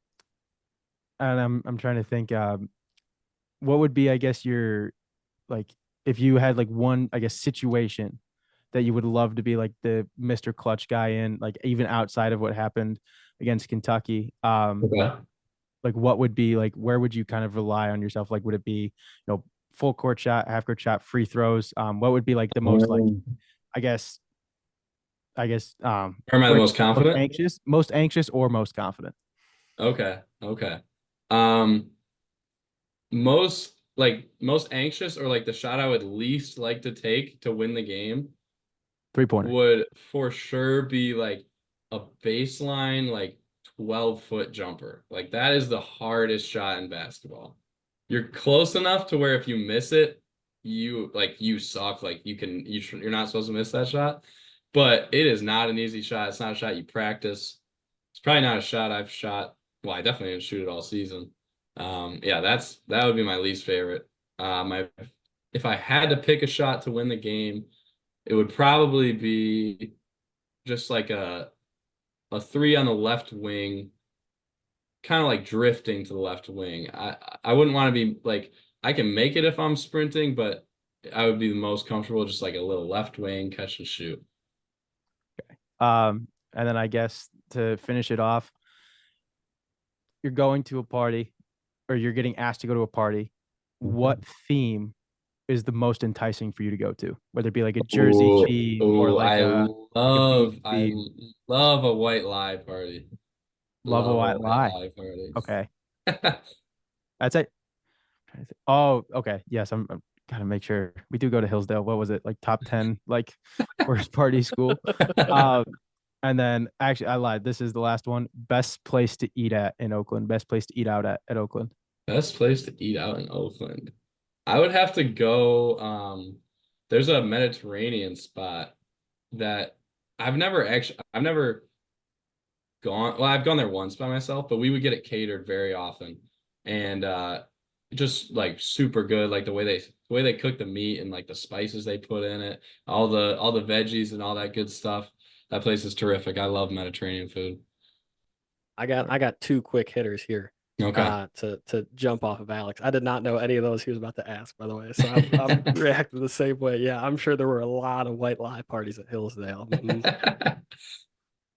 I'm trying to think, what would be, I guess, your like if you had like one, I guess, situation that you would love to be like the Mr. Clutch guy in, like even outside of what happened against Kentucky. Okay. Like what would be like, where would you kind of rely on yourself? Like, would it be, full court shot, half court shot, free throws. What would be like the most like, I guess, Or am I the most confident? most anxious or most confident? Okay. Um, most anxious, or like the shot I would least like to take to win the game 3-pointer. would for sure be like a baseline, like 12-foot jumper. Like that is the hardest shot in basketball. You're close enough to where if you miss it, you suck. Like you're not supposed to miss that shot. But it is not an easy shot. It's not a shot you practice. It's probably not a shot I've shot. Well, I definitely didn't shoot it all season. Yeah, that would be my least favorite. If I had to pick a shot to win the game, it would probably be just like a three on the left wing, kind of like drifting to the left wing. I wouldn't want to be like, I can make it if I'm sprinting, but I would be the most comfortable just like a little left wing catch and shoot. And then I guess to finish it off, you're going to a party or you're getting asked to go to a party. What theme is the most enticing for you to go to? Whether it be like a Jersey theme or like I theme. love a white lie party. Love a white lie. Party. Okay. That's it. Oh, okay. Yes, I'm gotta make sure we do go to Hillsdale. What was it, like top 10 like worst party school? And then actually I lied. This is the last one. Best place to eat at in Oakland. Best place to eat out at Oakland. Best place to eat out in Oakland. I would have to go. There's a Mediterranean spot that I've never gone. Well, I've gone there once by myself, but we would get it catered very often, and just like super good. Like the way they cook the meat and like the spices they put in it, all the veggies and all that good stuff. That place is terrific. I love Mediterranean food. I got two quick hitters here. Okay. To jump off of Alex. I did not know any of those he was about to ask, by the way. So I'm reacting the same way. Yeah, I'm sure there were a lot of white lie parties at Hillsdale.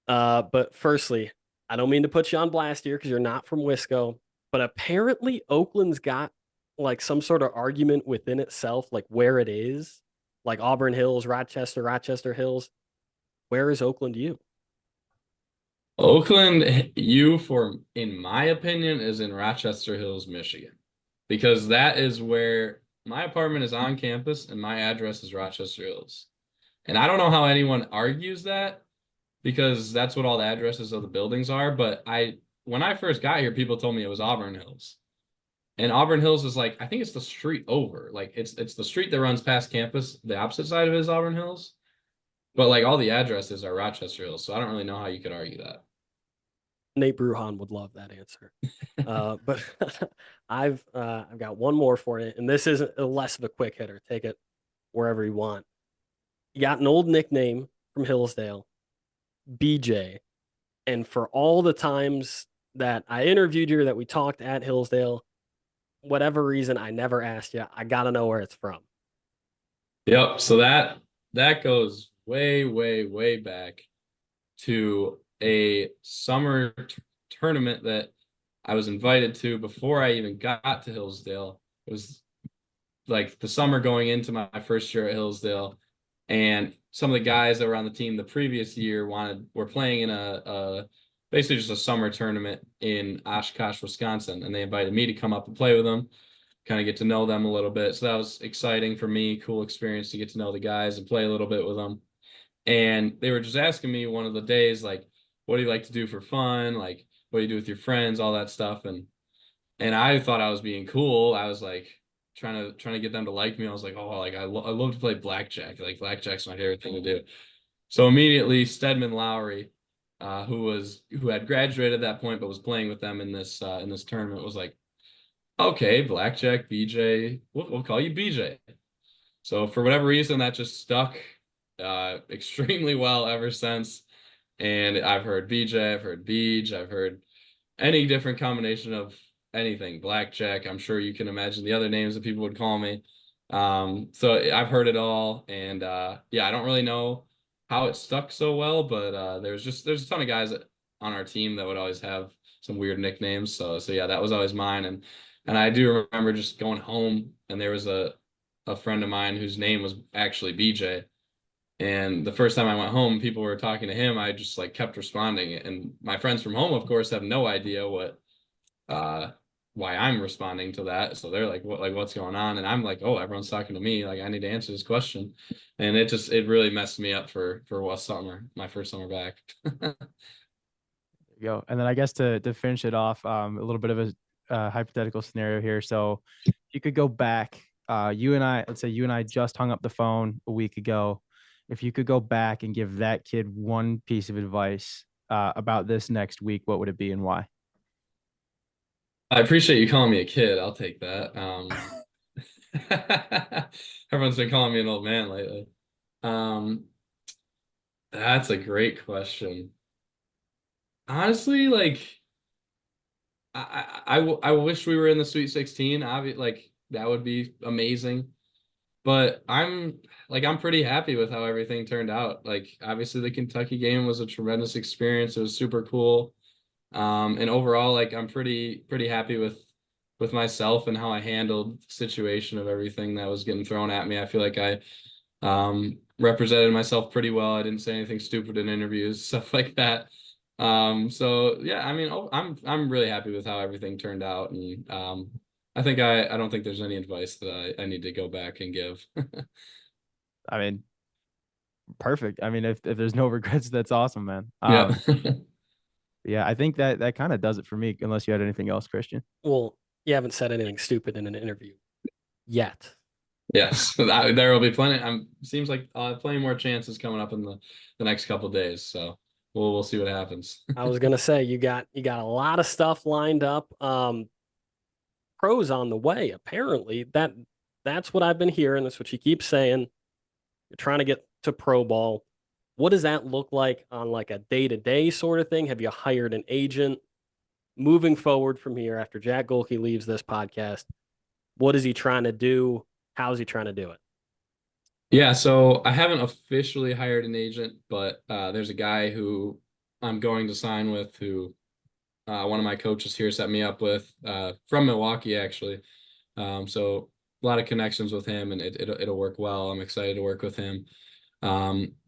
But firstly, I don't mean to put you on blast here because you're not from Wisco, but apparently Oakland's got like some sort of argument within itself, like where it is, like Auburn Hills, Rochester Hills. Where is Oakland U? Oakland U, in my opinion, is in Rochester Hills, Michigan, because that is where my apartment is on campus and my address is Rochester Hills. And I don't know how anyone argues that, because that's what all the addresses of the buildings are. But when I first got here, people told me it was Auburn Hills. And Auburn Hills is like, I think it's the street over. Like it's the street that runs past campus. The opposite side of it is Auburn Hills. But like all the addresses are Rochester Hills. So I don't really know how you could argue that. Nate Bruhan would love that answer. But I've got one more for you, and this isn't less of a quick hitter. Take it wherever you want. You got an old nickname from Hillsdale, BJ. And for all the times that I interviewed you, that we talked at Hillsdale, whatever reason, I never asked you. I got to know where it's from. Yep. So that goes way, way, way back to a summer tournament that I was invited to before I even got to Hillsdale. It was like the summer going into my first year at Hillsdale, and some of the guys that were on the team the previous year were playing in a basically just a summer tournament in Oshkosh, Wisconsin, and they invited me to come up and play with them, kind of get to know them a little bit. So that was exciting for me, cool experience to get to know the guys and play a little bit with them. And they were just asking me one of the days, like, what do you like to do for fun? Like, what do you do with your friends? All that stuff. And I thought I was being cool. I was like trying to get them to like me. I was like, oh, like I love to play blackjack. Like blackjack's my favorite thing to do. So immediately Stedman Lowry, who had graduated at that point but was playing with them in this tournament, was like, okay, blackjack, BJ, we'll call you BJ. So for whatever reason, that just stuck extremely well ever since. And I've heard BJ, I've heard Beej, I've heard any different combination of anything, blackjack. I'm sure you can imagine the other names that people would call me. So I've heard it all. And yeah, I don't really know how it stuck so well, but there's a ton of guys on our team that would always have some weird nicknames. So yeah, that was always mine. And And I do remember just going home, and there was a friend of mine whose name was actually BJ. And the first time I went home, people were talking to him. I just like kept responding. And my friends from home, of course, have no idea why I'm responding to that. So they're like, what's going on? And I'm like, oh, everyone's talking to me. Like, I need to answer this question. And it really messed me up for my first summer back. There you go. And then I guess to finish it off, a little bit of a hypothetical scenario here. So if you could go back, let's say you and I just hung up the phone a week ago. If you could go back and give that kid one piece of advice about this next week, what would it be and why? I appreciate you calling me a kid. I'll take that. Everyone's been calling me an old man lately. That's a great question. Honestly, like I wish we were in the Sweet 16. Like that would be amazing. But I'm pretty happy with how everything turned out. Like obviously the Kentucky game was a tremendous experience. It was super cool. And overall, like I'm pretty happy with myself and how I handled the situation of everything that was getting thrown at me. I feel like I represented myself pretty well. I didn't say anything stupid in interviews, stuff like that. So yeah, I mean, I'm really happy with how everything turned out, and I don't think there's any advice that I need to go back and give. I mean, perfect. I mean, if there's no regrets, that's awesome, man. Yeah. Yeah, I think that kind of does it for me, unless you had anything else, Christian. Well, you haven't said anything stupid in an interview yet. Yes, there will be plenty. Seems like plenty more chances coming up in the next couple of days. So we'll see what happens. I was gonna say you got a lot of stuff lined up. Pros on the way. Apparently, that's what I've been hearing. That's what you keep saying. You're trying to get to pro ball. What does that look like on like a day-to-day sort of thing? Have you hired an agent? Moving forward from here, after Jack Gohlke leaves this podcast, what is he trying to do? How is he trying to do it? Yeah, so I haven't officially hired an agent, but there's a guy who I'm going to sign with who one of my coaches here set me up with from Milwaukee, actually. So a lot of connections with him, and it'll work well. I'm excited to work with him.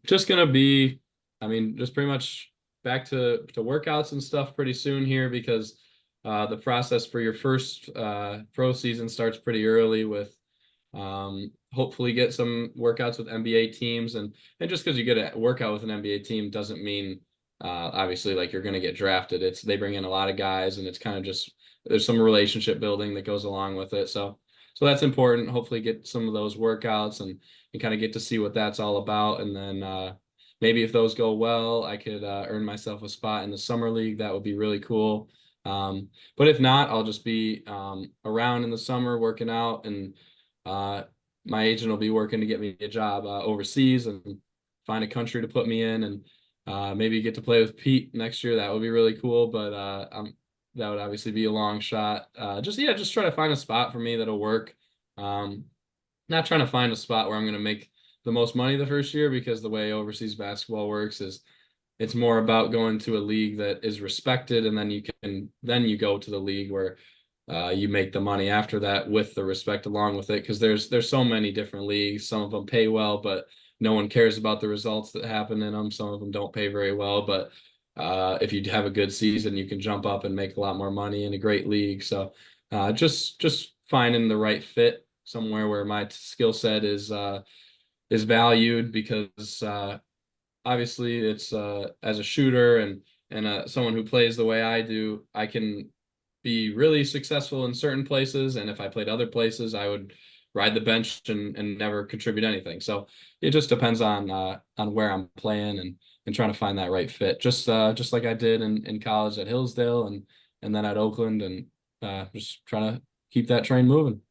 Just gonna be, just pretty much back to workouts and stuff pretty soon here, because the process for your first pro season starts pretty early with hopefully get some workouts with NBA teams, and just because you get a workout with an NBA team doesn't mean obviously like you're going to get drafted. They bring in a lot of guys, and it's kind of just there's some relationship building that goes along with it. So that's important. Hopefully get some of those workouts and kind of get to see what that's all about. And then maybe if those go well, I could earn myself a spot in the summer league. That would be really cool. But if not, I'll just be around in the summer working out, and my agent will be working to get me a job overseas and find a country to put me in, and maybe get to play with Pete next year. That would be really cool. But that would obviously be a long shot. Just try to find a spot for me that'll work. Not trying to find a spot where I'm going to make the most money the first year, because the way overseas basketball works is it's more about going to a league that is respected, and then you go to the league where you make the money after that with the respect along with it, because there's so many different leagues. Some of them pay well, but no one cares about the results that happen in them. Some of them don't pay very well, but if you have a good season, you can jump up and make a lot more money in a great league. So just finding the right fit somewhere where my skill set is valued, because obviously it's as a shooter and someone who plays the way I do, I can be really successful in certain places, and if I played other places, I would ride the bench and never contribute anything. So it just depends on where I'm playing and trying to find that right fit. Just like I did in college at Hillsdale and then at Oakland, and just trying to keep that train moving.